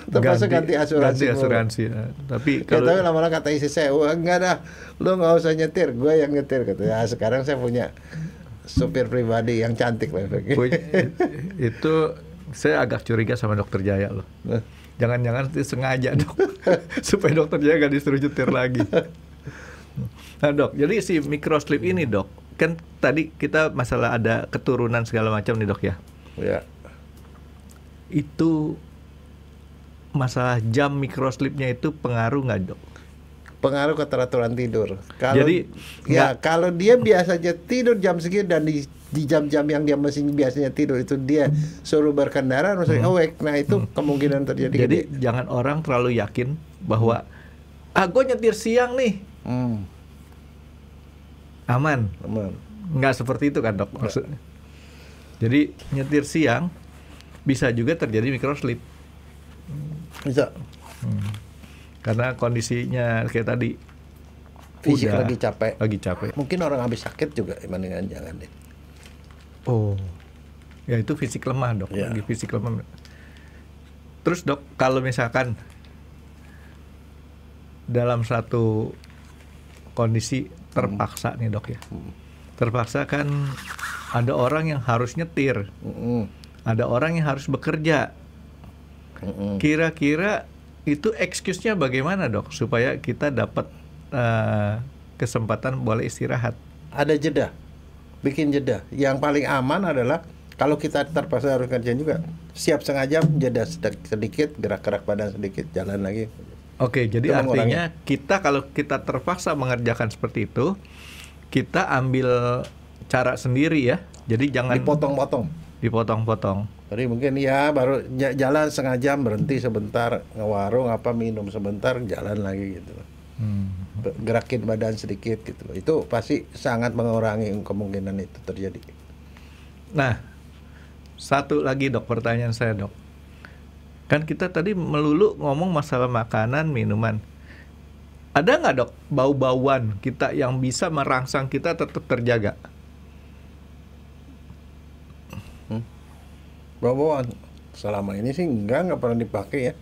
Terpaksa ganti asuransi. Ganti asuransi. Tapi kalau lama-lama kata istri saya, wah enggak dah, lo nggak usah nyetir, gue yang nyetir, kata. Ya sekarang saya punya supir pribadi yang cantik lah. Itu saya agak curiga sama Dokter Jaya loh. Jangan-jangan itu sengaja, Dok, supaya Dokter Jaya gak disuruh nyetir lagi. Nah, Dok, jadi si microsleep ini, Dok, kan tadi kita masalah ada keturunan segala macam nih, Dok ya. Ya. Itu masalah jam microsleepnya itu pengaruh nggak, Dok? Pengaruh ke teraturan tidur. Kalau dia biasanya tidur jam segini dan di jam-jam yang dia biasanya tidur itu dia suruh berkendara harus awake. Nah itu kemungkinan terjadi. Jadi jangan orang terlalu yakin bahwa gue nyetir siang nih aman. Nggak seperti itu kan, Dok, maksudnya. Jadi nyetir siang bisa juga terjadi microsleep. Bisa. Karena kondisinya kayak tadi Fisik udah lagi capek. Lagi capek. Mungkin orang habis sakit juga, mendingan jangan deh. Oh, ya itu fisik lemah dok, Ya. lagi fisik lemah. Terus dok, kalau misalkan dalam satu kondisi terpaksa nih dok ya, terpaksa kan ada orang yang harus nyetir, ada orang yang harus bekerja. Kira-kira itu excuse-nya bagaimana dok, supaya kita dapat kesempatan boleh istirahat? Ada jeda, bikin jeda. Yang paling aman adalah kalau kita terpaksa harus kerja juga, siap sengaja jeda sedikit, gerak-gerak badan sedikit, jalan lagi. Oke, jadi Itu artinya kita kalau kita terpaksa mengerjakan seperti itu, kita ambil cara sendiri ya. Jadi jangan Dipotong-potong. dipotong-potong. Jadi mungkin ya baru jalan setengah jam, berhenti sebentar, ngewarung apa minum sebentar, jalan lagi gitu. Gerakin badan sedikit gitu loh. Itu pasti sangat mengurangi kemungkinan itu terjadi. Nah, satu lagi dok, pertanyaan saya dok. Kan kita tadi melulu ngomong masalah makanan, minuman. Ada nggak dok bau-bauan kita yang bisa merangsang kita tetap terjaga? Bau-bauan selama ini sih nggak pernah dipakai ya.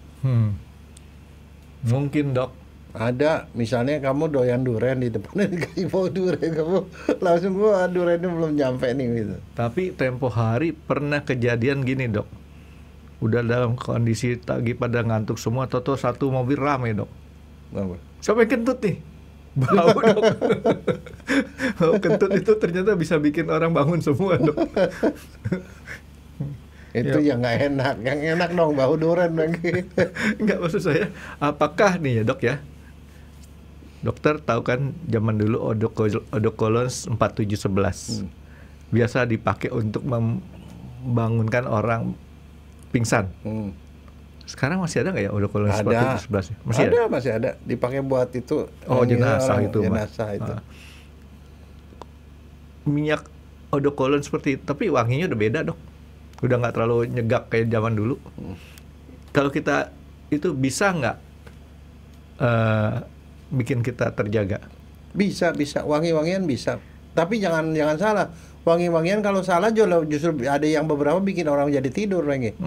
Mungkin dok. Ada, misalnya kamu doyan durian di depannya dikasih bau durian, kamu langsung gua duriannya belum nyampe nih gitu. Tapi tempo hari pernah kejadian gini dok. Udah dalam kondisi lagi pada ngantuk semua, toto satu mobil rame dok. Apa? Sampai kentut nih. Bau dok. Bau kentut itu ternyata bisa bikin orang bangun semua dok. Itu yang nggak enak, yang enak dong bau durian lagi. Enggak, maksud saya, apakah nih ya dok ya, dokter tahu kan zaman dulu odokolons 4711 biasa dipakai untuk membangunkan orang pingsan. Sekarang masih ada nggak ya odokolons 4711? Masih ada? Masih ada. Dipakai buat itu. Oh, jenazah itu, jenazah itu. Minyak odokolon seperti itu, tapi wanginya udah beda dok. Udah nggak terlalu nyegak kayak zaman dulu. Kalau kita itu bisa nggak bikin kita terjaga? Bisa, wangi-wangian bisa. Tapi jangan salah. Wangi-wangian kalau salah justru ada yang beberapa bikin orang jadi tidur lagi.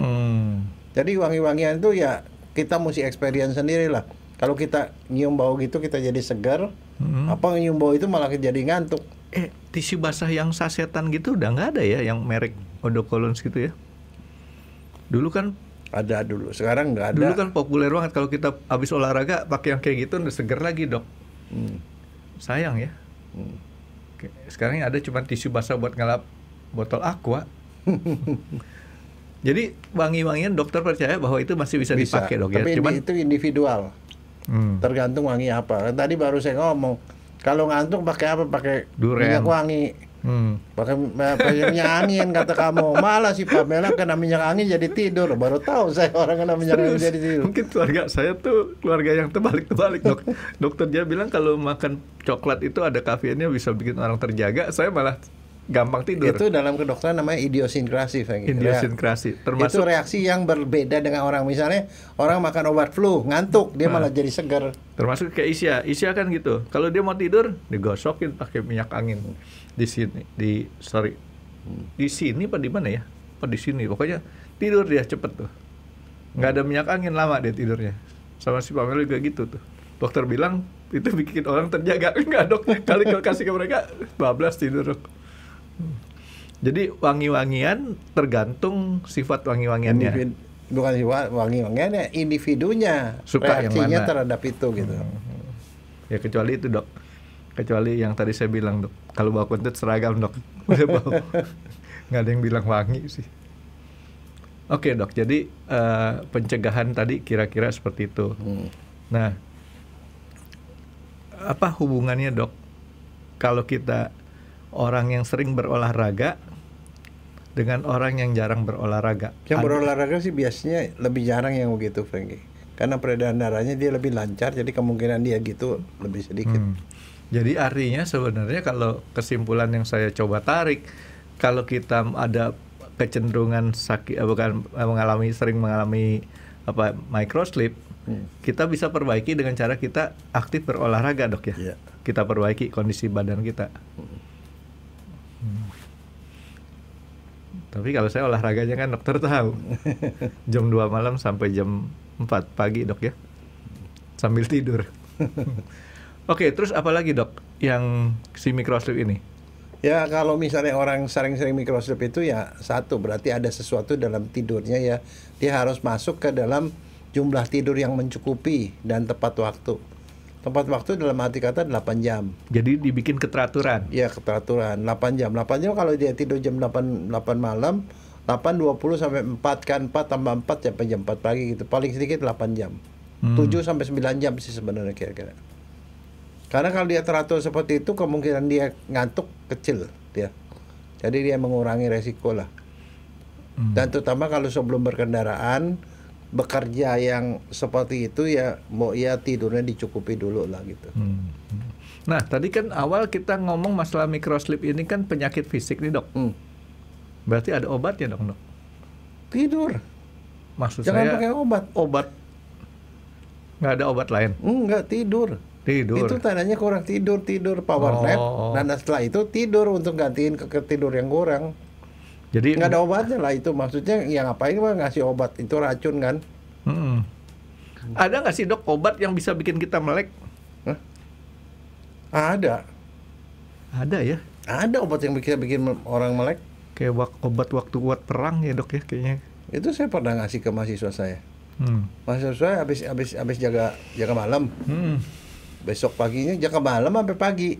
Jadi wangi-wangian itu ya kita mesti experience sendiri lah. Kalau kita nyium bau gitu kita jadi segar. Apa nyium bau itu malah jadi ngantuk. Tisu basah yang sasetan gitu udah nggak ada ya, yang merek odokolons gitu ya? Dulu kan ada dulu, sekarang nggak ada. Dulu kan populer banget kalau kita habis olahraga pakai yang kayak gitu udah seger lagi dok. Sayang ya. Sekarang ada cuma tisu basah buat ngelap botol aqua. Jadi wangi-wangian dokter percaya bahwa itu masih bisa dipakai dok ya. Tapi Cuman itu individual. Tergantung wangi apa. Tadi baru saya ngomong, kalau ngantuk pakai apa? Pakai minyak wangi. Pakai minyak angin kata kamu. Malah si Pamela kena minyak angin jadi tidur. Baru tahu saya orang kena minyak angin jadi tidur. Mungkin keluarga saya tuh keluarga yang terbalik dok. Dokter dia bilang kalau makan coklat itu ada kafeinnya bisa bikin orang terjaga. Saya malah gampang tidur. Itu dalam kedokteran namanya idiosinkrasi. Idiosinkrasi. Termasuk itu reaksi yang berbeda dengan orang. Misalnya orang makan obat flu, ngantuk, dia malah jadi segar. Termasuk kayak Isya kan gitu. Kalau dia mau tidur, digosokin pakai minyak angin. Di sini, di sini apa di mana ya? Apa di sini? Pokoknya tidur dia cepet tuh. Nggak ada minyak angin, lama dia tidurnya. Sama si Pamela juga gitu tuh. Dokter bilang itu bikin orang terjaga. Enggak dok, kali kalau kasih ke mereka bablas tidur dok. Jadi wangi-wangian tergantung sifat wangi-wangiannya. Bukan sifat wangi-wangiannya, individunya. Suka reaksinya yang mana? Terhadap itu gitu. Ya kecuali itu dok. Kecuali yang tadi saya bilang dok. Kalau bau kentut seragam dok. Udah bau. Nggak ada yang bilang wangi sih. Oke dok, jadi pencegahan tadi kira-kira seperti itu. Nah, apa hubungannya dok? Kalau kita orang yang sering berolahraga dengan orang yang jarang berolahraga. Yang berolahraga sih biasanya lebih jarang yang begitu, Frankie. Karena peredaran darahnya dia lebih lancar, jadi kemungkinan dia gitu lebih sedikit. Jadi artinya sebenarnya kalau kesimpulan yang saya coba tarik, kalau kita ada kecenderungan sakit, sering mengalami microsleep, kita bisa perbaiki dengan cara kita aktif berolahraga, Dok ya. Iya. Kita perbaiki kondisi badan kita. Tapi kalau saya olahraganya kan dokter tahu. Jam 2 malam sampai jam 4 pagi, Dok ya. Sambil tidur. Oke, terus apa lagi, Dok, yang si microslip ini? Ya kalau misalnya orang sering-sering microslip itu ya satu, berarti ada sesuatu dalam tidurnya ya. Dia harus masuk ke dalam jumlah tidur yang mencukupi dan tepat waktu. Tepat waktu dalam arti kata 8 jam. Jadi dibikin keteraturan. Ya keteraturan 8 jam. 8 jam kalau dia tidur jam 8 malam, 8:20 sampai 4 kan, 4 tambah 4 sampai jam 4 pagi gitu. Paling sedikit 8 jam. 7 sampai 9 jam sih sebenarnya kira-kira. Karena kalau dia teratur seperti itu, kemungkinan dia ngantuk kecil dia. Jadi dia mengurangi resiko lah. Dan terutama kalau sebelum berkendaraan, bekerja yang seperti itu ya, mau ya tidurnya dicukupi dulu lah gitu. Nah, tadi kan awal kita ngomong masalah microslip ini kan penyakit fisik nih, Dok. Berarti ada obatnya dong, Dok? Tidur. Maksud Jangan saya pakai obat. Obat. Nggak ada obat lain? Enggak, tidur. Tidur. Itu tandanya kurang tidur power nap. Dan setelah itu tidur untuk gantiin ke tidur yang kurang. Jadi nggak ada obatnya lah itu. Maksudnya ya ngapain mah ngasih obat, itu racun kan. Ada nggak sih, Dok, obat yang bisa bikin kita melek? Hah? Ada. Ada ya? Ada obat yang bisa bikin orang melek. Kayak obat waktu buat perang ya, Dok ya kayaknya. Itu saya pernah ngasih ke mahasiswa saya. Mahasiswa saya habis jaga malam. Besok paginya jaga malam sampai pagi.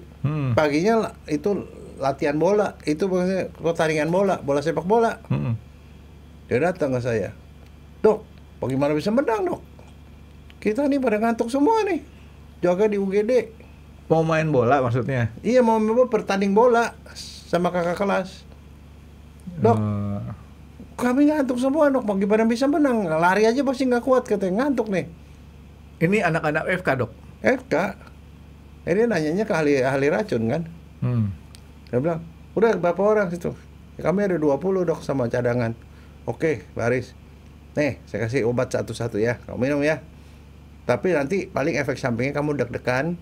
Paginya itu latihan bola, itu maksudnya pertandingan bola sepak bola. Dia datang ke saya, "Dok, bagaimana bisa menang, Dok? Kita nih pada ngantuk semua nih. Jaga di UGD." Mau main bola maksudnya? Iya, mau bertanding bola sama kakak kelas. "Dok, kami ngantuk semua, Dok. Bagaimana bisa menang? Lari aja pasti nggak kuat," katanya, "ngantuk nih." Ini anak-anak FK, Dok? FK. Ini nanyanya ke ahli racun kan. Dia bilang, "Udah berapa orang situ?" "Kami ada 20, Dok, sama cadangan." "Oke, baris. Nih, saya kasih obat satu-satu ya. Kamu minum ya. Tapi nanti paling efek sampingnya kamu deg-degan,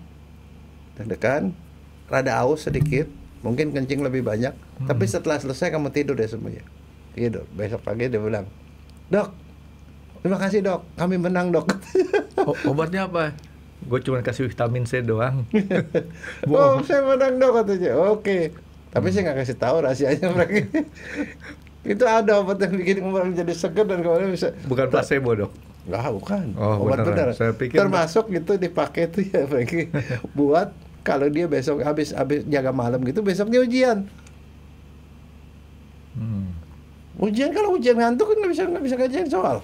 rada aus sedikit, mungkin kencing lebih banyak. Tapi setelah selesai kamu tidur deh semuanya." Tidur. Besok pagi dia bilang, "Dok, terima kasih, Dok. Kami menang, Dok." Obatnya apa? Gue cuma kasih vitamin C doang. "Oh, saya menang, Dok," katanya. "Oke." Tapi saya nggak kasih tahu rahasianya mereka. Itu ada obat yang bikin orang jadi segar dan kemudian bisa. Bukan placebo, Dok? Nggak, bukan. Oh, obat benar. Saya pikir termasuk itu dipakai tuh ya, Franky. Buat kalau dia besok habis jaga malam gitu, besoknya ujian. Ujian, kalau ujian ngantuk kan nggak bisa kerjain soal.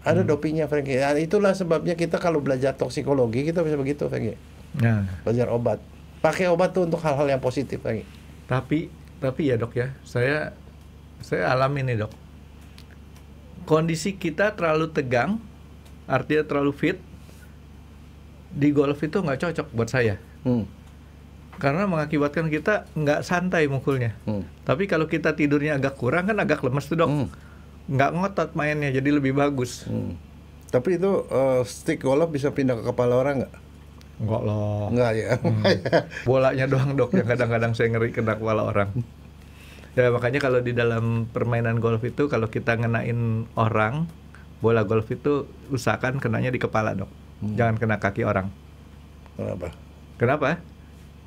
Ada dopingnya, Franky. Nah, itulah sebabnya kita kalau belajar toksikologi kita bisa begitu, Franky. Nah, belajar obat. Pakai obat tuh untuk hal-hal yang positif, Franky. Tapi ya, Dok ya, saya alami nih, Dok. Kondisi kita terlalu tegang, artinya terlalu fit. Di golf itu nggak cocok buat saya. Karena mengakibatkan kita nggak santai mukulnya. Tapi kalau kita tidurnya agak kurang kan agak lemes tuh, Dok. Nggak ngotot mainnya, jadi lebih bagus. Tapi itu stick golf bisa pindah ke kepala orang nggak? Enggak loh. Enggak ya. Bolanya doang, Dok, yang kadang-kadang saya ngeri kena kepala orang. Ya makanya kalau di dalam permainan golf itu kalau kita ngenain orang, bola golf itu usahakan kenanya di kepala, Dok. Jangan kena kaki orang. Kenapa?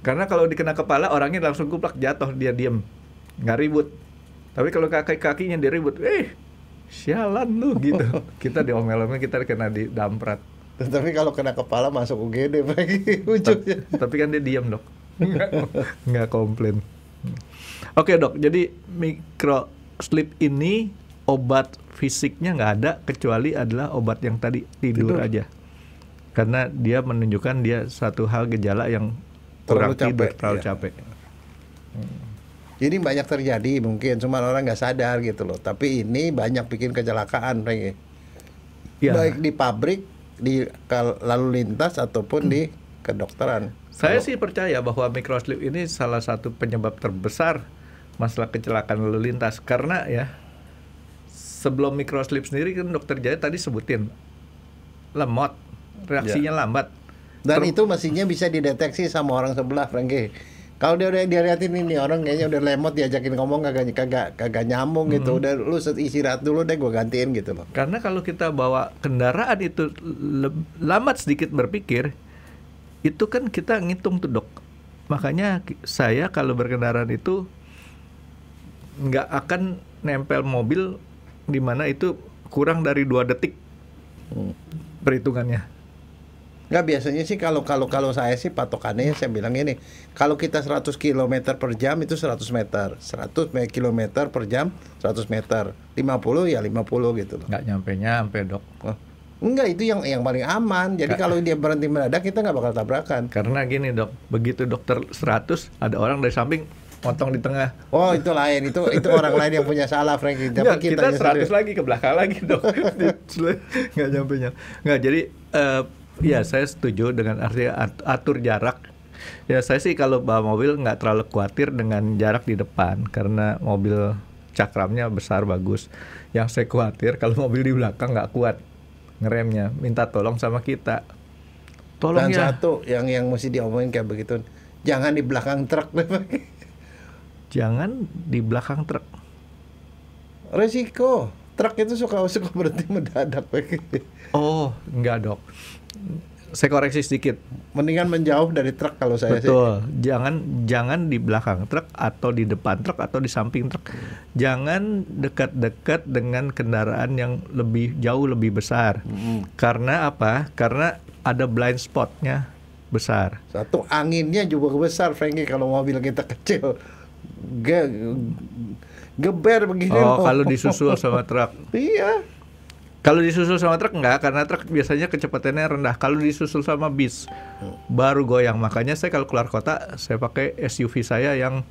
Karena kalau dikena kepala orangnya langsung kuplak, jatuh, dia diem, nggak ribut. Tapi kalau kakinya dia ribut, sialan lu gitu. Kita diomel-omel, kita kena didamprat. Tapi kalau kena kepala masuk UGD lagi ujungnya. Tapi kan dia diam, Dok. Nggak komplain. Oke, Dok, jadi microslip ini obat fisiknya nggak ada, kecuali adalah obat yang tadi tidur aja. Karena dia menunjukkan dia satu hal gejala yang kurang tidur, terlalu capek. Ini banyak terjadi mungkin, cuma orang nggak sadar gitu loh. Tapi ini banyak bikin kecelakaan, baik di pabrik, di lalu lintas ataupun di kedokteran. Saya sih percaya bahwa microslip ini salah satu penyebab terbesar masalah kecelakaan lalu lintas, karena ya sebelum microslip sendiri kan dokter Jaya tadi sebutin lemot, reaksinya lambat. Dan itu mestinya bisa dideteksi sama orang sebelah, Frankie. Kalau dia liatin ini orang kayaknya udah lemot, diajakin ngomong kagak nyambung gitu, udah lu istirahat dulu deh, gue gantiin gitu loh. Karena kalau kita bawa kendaraan itu lambat sedikit berpikir, itu kan kita ngitung tuh dok. Makanya saya kalau berkendaraan itu nggak akan nempel mobil di mana itu kurang dari 2 detik perhitungannya. Nggak, biasanya sih kalau saya sih patokannya saya bilang ini, kalau kita 100 km per jam itu 100 meter, 100 km per jam 100 meter, 50 ya 50 gitu loh. Nggak nyampe dok. Oh. Enggak, itu yang paling aman. Jadi kalau dia berhenti mendadak kita nggak bakal tabrakan. Karena gini dok, begitu dokter 100 ada orang dari samping motong di tengah. Oh itu lain, itu orang lain yang punya salah, Frankie. Tapi kita 100 lagi ke belakang lagi dok. Nggak nyampe. Nggak, jadi ya saya setuju dengan arti atur jarak. Ya saya sih kalau bawa mobil nggak terlalu khawatir dengan jarak di depan karena mobil cakramnya besar bagus. Yang saya khawatir kalau mobil di belakang nggak kuat ngeremnya, minta tolong sama kita. Tolong. Dan ya. Satu yang mesti diomongin kayak begitu, jangan di belakang truk. Jangan di belakang truk. Resiko truk itu suka berhenti mendadak. Oh enggak dok, saya koreksi sedikit. Mendingan menjauh dari truk kalau saya. Betul. Jangan di belakang truk atau di depan truk atau di samping truk. Jangan dekat-dekat dengan kendaraan yang jauh lebih besar. Karena apa? Karena ada blind spotnya besar. Satu, anginnya juga besar, Frankie, kalau mobil kita kecil. Geber begini. Oh, kalau disusul sama truk. Iya. Kalau disusul sama truk enggak, karena truk biasanya kecepatannya rendah. Kalau disusul sama bis, baru goyang. Makanya saya kalau keluar kota, saya pakai SUV saya yang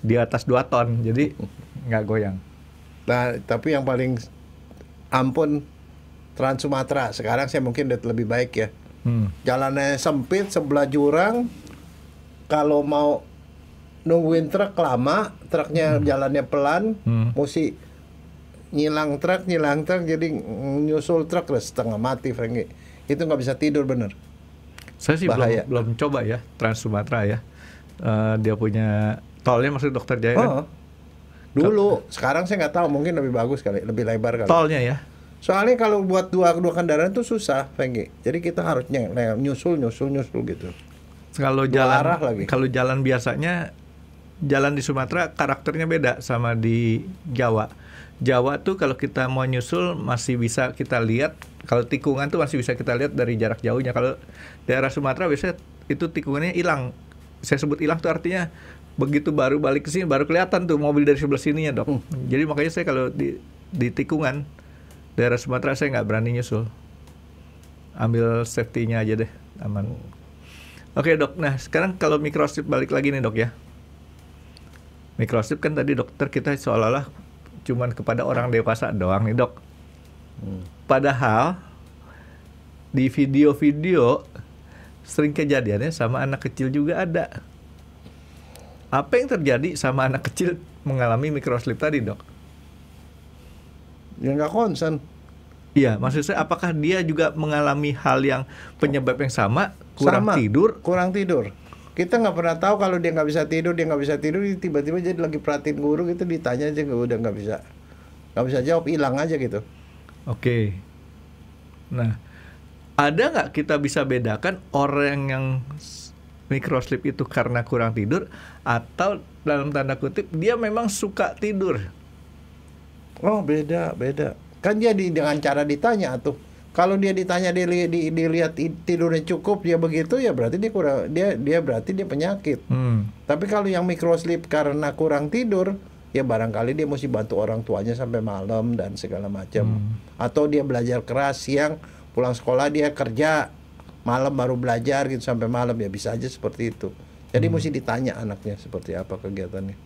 di atas 2 ton, jadi nggak goyang. Nah, tapi yang paling ampun Trans Sumatera. Sekarang saya mungkin udah lebih baik ya. Jalannya sempit, sebelah jurang. Kalau mau nungguin truk lama, truknya jalannya pelan, mesti nyilang truk, jadi nyusul truk lah setengah mati, Frankie. Itu nggak bisa tidur bener. Saya sih belum coba ya Trans Sumatera ya. Dia punya tolnya, maksud dokter Jaya kan? Dulu, sekarang saya nggak tahu, mungkin lebih bagus kali, lebih lebar kali. Tolnya ya. Soalnya kalau buat dua kendaraan itu susah, Frankie. Jadi kita harusnya nyusul gitu. Kalau jalan biasanya, jalan di Sumatera karakternya beda sama di Jawa. Jawa tuh kalau kita mau nyusul masih bisa kita lihat, kalau tikungan tuh masih bisa kita lihat dari jarak jauhnya. Kalau daerah Sumatera biasanya itu tikungannya hilang. Saya sebut hilang tuh artinya begitu baru balik ke sini baru kelihatan tuh mobil dari sebelah sininya, dok. Jadi makanya saya kalau di tikungan daerah Sumatera saya nggak berani nyusul. Ambil safety-nya aja deh, aman. Oke dok, nah sekarang kalau microslip balik lagi nih dok ya. Microslip kan tadi dokter kita seolah-olah cuman kepada orang dewasa doang nih dok. Padahal di video-video sering kejadiannya sama anak kecil juga ada. Apa yang terjadi sama anak kecil mengalami microslip tadi dok? Ya nggak konsen. Iya, maksud saya apakah dia juga mengalami hal yang penyebab yang sama, kurang tidur? Kita nggak pernah tahu kalau dia nggak bisa tidur, tiba-tiba jadi lagi perhatiin guru gitu, ditanya aja udah nggak bisa jawab, hilang aja gitu. Oke. Nah, ada nggak kita bisa bedakan orang yang microslip itu karena kurang tidur atau dalam tanda kutip dia memang suka tidur? Oh beda. Kan dia dengan cara ditanya tuh. Kalau dia ditanya dilihat tidurnya cukup, dia begitu ya berarti dia berarti dia penyakit. Tapi kalau yang microslip karena kurang tidur, ya barangkali dia mesti bantu orang tuanya sampai malam dan segala macam. Atau dia belajar keras, siang pulang sekolah dia kerja, malam baru belajar gitu sampai malam, ya bisa aja seperti itu. Jadi mesti ditanya anaknya seperti apa kegiatannya.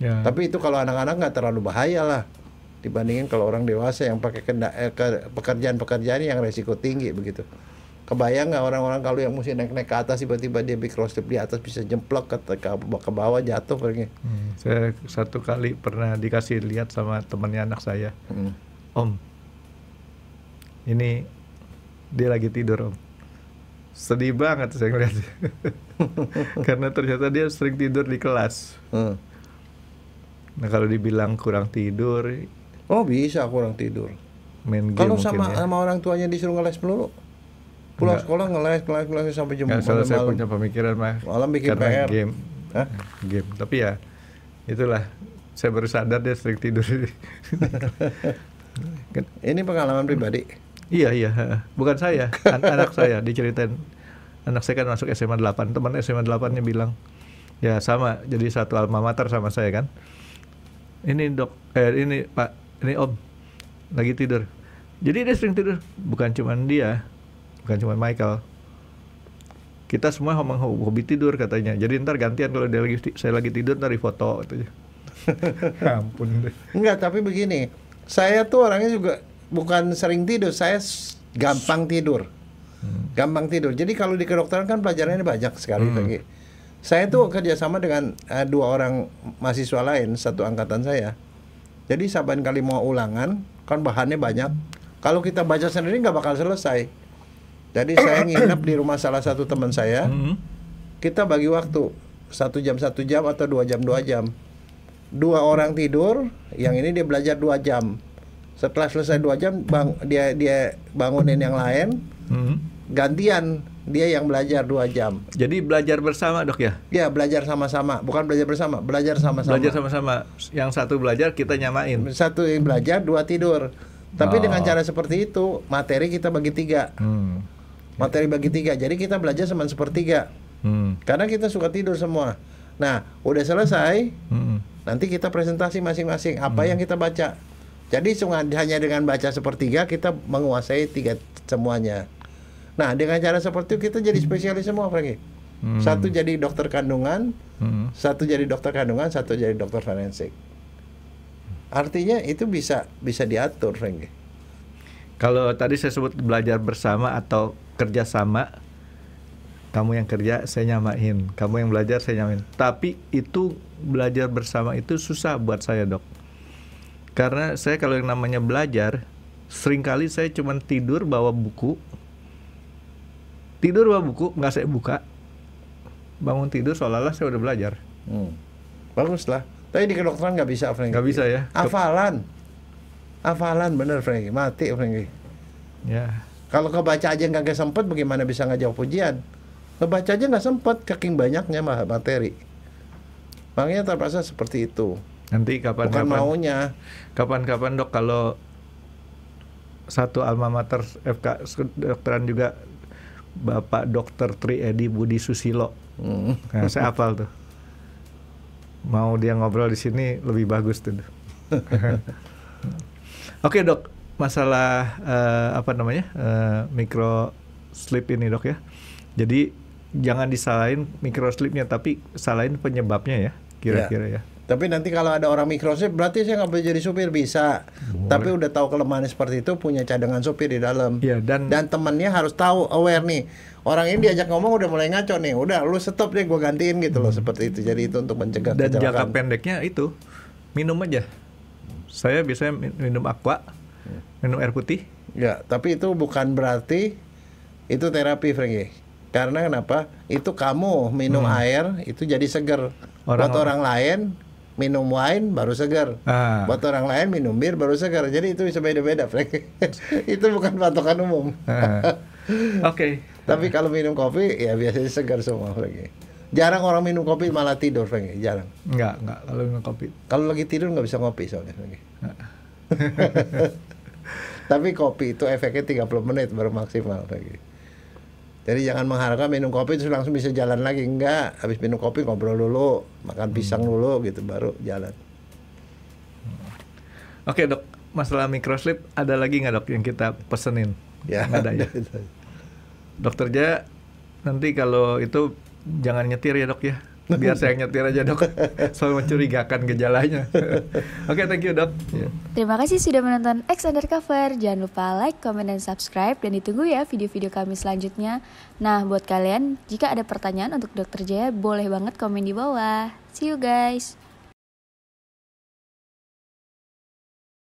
Ya. Tapi itu kalau anak-anak nggak terlalu bahaya lah dibandingin kalau orang dewasa yang pakai pekerjaan-pekerjaan yang resiko tinggi begitu. Kebayang nggak orang-orang kalau yang mesti naik-naik ke atas tiba-tiba dia microslip di atas bisa jemplok ke bawah jatuh Franky. Saya satu kali pernah dikasih lihat sama temannya anak saya. Om, ini dia lagi tidur om. Sedih banget saya ngeliat. Karena ternyata dia sering tidur di kelas. Nah kalau dibilang kurang tidur, oh bisa kurang tidur. Main game Kalau mungkin sama orang tuanya disuruh ngeles melulu, pulang sekolah ngeles sampai jam nggak, kalau saya malam. punya pemikiran mah Malam bikin karena PR. game. Game. Tapi ya itulah, saya baru sadar dia sering tidur. Ini pengalaman pribadi. Iya, bukan saya, anak saya diceritain. Anak saya kan masuk SMA 8, teman SMA 8-nya bilang, ya sama, jadi satu alma mater sama saya kan. Ini dok, ini pak, ini om, lagi tidur. Jadi dia sering tidur, bukan cuma dia, bukan cuma Michael. Kita semua hobi tidur katanya. Jadi ntar gantian kalau saya lagi tidur ntar difoto gitu. Ampun deh. Enggak, tapi begini, saya tuh orangnya juga bukan sering tidur, saya gampang tidur. Gampang tidur. Jadi kalau di kedokteran kan pelajarannya banyak sekali lagi. Saya tuh kerjasama dengan 2 orang mahasiswa lain satu angkatan saya. Jadi saban kali mau ulangan kan bahannya banyak. Kalau kita baca sendiri nggak bakal selesai. Jadi saya nginep di rumah salah satu teman saya. Kita bagi waktu 1 jam 1 jam atau 2 jam 2 jam. 2 orang tidur, yang ini dia belajar 2 jam. Setelah selesai 2 jam, dia bangunin yang lain. Gantian dia yang belajar 2 jam. Jadi belajar bersama dok ya? Ya belajar sama-sama, bukan belajar bersama, belajar sama-sama. Belajar sama-sama. Yang satu belajar kita nyamain. Satu yang belajar, 2 tidur. Tapi dengan cara seperti itu materi kita bagi 3. Materi bagi 3. Jadi kita belajar cuma sepertiga. Karena kita suka tidur semua. Nah udah selesai, nanti kita presentasi masing-masing apa yang kita baca. Jadi hanya dengan baca sepertiga kita menguasai 3 semuanya. Nah dengan cara seperti itu kita jadi spesialis semua Franky. Satu jadi dokter kandungan, satu jadi dokter kandungan, satu jadi dokter forensik. Artinya itu bisa diatur Franky. Kalau tadi saya sebut belajar bersama atau kerjasama, kamu yang kerja saya nyamain, kamu yang belajar saya nyamain. Tapi itu belajar bersama itu susah buat saya dok. Karena saya kalau yang namanya belajar, seringkali saya cuma tidur bawa buku, nggak saya buka, bangun tidur seolah-olah saya udah belajar. Bagus lah. Tapi di kedokteran nggak bisa Franky. Nggak bisa ya. Hafalan bener Franky, mati Franky. Ya. Kalau kebaca aja nggak sempet, bagaimana bisa ngejawab ujian? Kebaca aja nggak sempet, saking banyaknya materi. Makanya terpaksa seperti itu. Nanti bukan maunya. Kapan-kapan dok, kalau satu alma mater FK kedokteran juga, Bapak Dokter Tri Edi Budi Susilo. Nah, saya hafal tuh. Mau dia ngobrol di sini lebih bagus tuh. Oke dok, masalah microslip ini dok ya. Jadi jangan disalahin microslipnya, tapi salahin penyebabnya ya, kira-kira ya. Tapi nanti kalau ada orang microslip, berarti saya nggak boleh jadi supir, bisa. Boleh. Tapi udah tahu kelemahannya seperti itu, punya cadangan supir di dalam. Ya, dan temannya harus tahu, aware nih. Orang ini diajak ngomong udah mulai ngaco nih, udah lu stop deh, gue gantiin gitu loh, seperti itu. Jadi itu untuk mencegah kecelakaan. Dan jangka kecelakaan. pendeknya itu minum aja. Saya biasanya minum aqua, minum air putih. Ya, tapi itu bukan berarti itu terapi, Franky. Karena kenapa? Itu kamu minum air itu jadi seger. Buat orang lain minum wine baru segar. Buat orang lain minum bir baru segar. Jadi itu bisa beda-beda, Franky. Itu bukan patokan umum. Oke. Tapi kalau minum kopi ya biasanya segar semua, Franky. Jarang orang minum kopi malah tidur, Franky. Jarang. Enggak kalau minum kopi. Kalau lagi tidur nggak bisa ngopi soalnya, Franky. Tapi kopi itu efeknya 30 menit baru maksimal, Franky. Jadi jangan mengharapkan minum kopi itu langsung bisa jalan lagi. Enggak, habis minum kopi ngobrol dulu, makan pisang dulu gitu baru jalan. Oke dok, masalah microslip ada lagi nggak dok yang kita pesenin? Ya, ada ya. Dokter Jaya, nanti kalau itu jangan nyetir ya dok ya. Biar saya yang nyetir aja dok. Selalu mencurigakan gejalanya. Oke, thank you dok. Terima kasih sudah menonton X Undercover. Jangan lupa like, comment, dan subscribe. Dan ditunggu ya video-video kami selanjutnya. Nah, buat kalian, jika ada pertanyaan untuk Dr. Jaya, boleh banget komen di bawah. See you guys.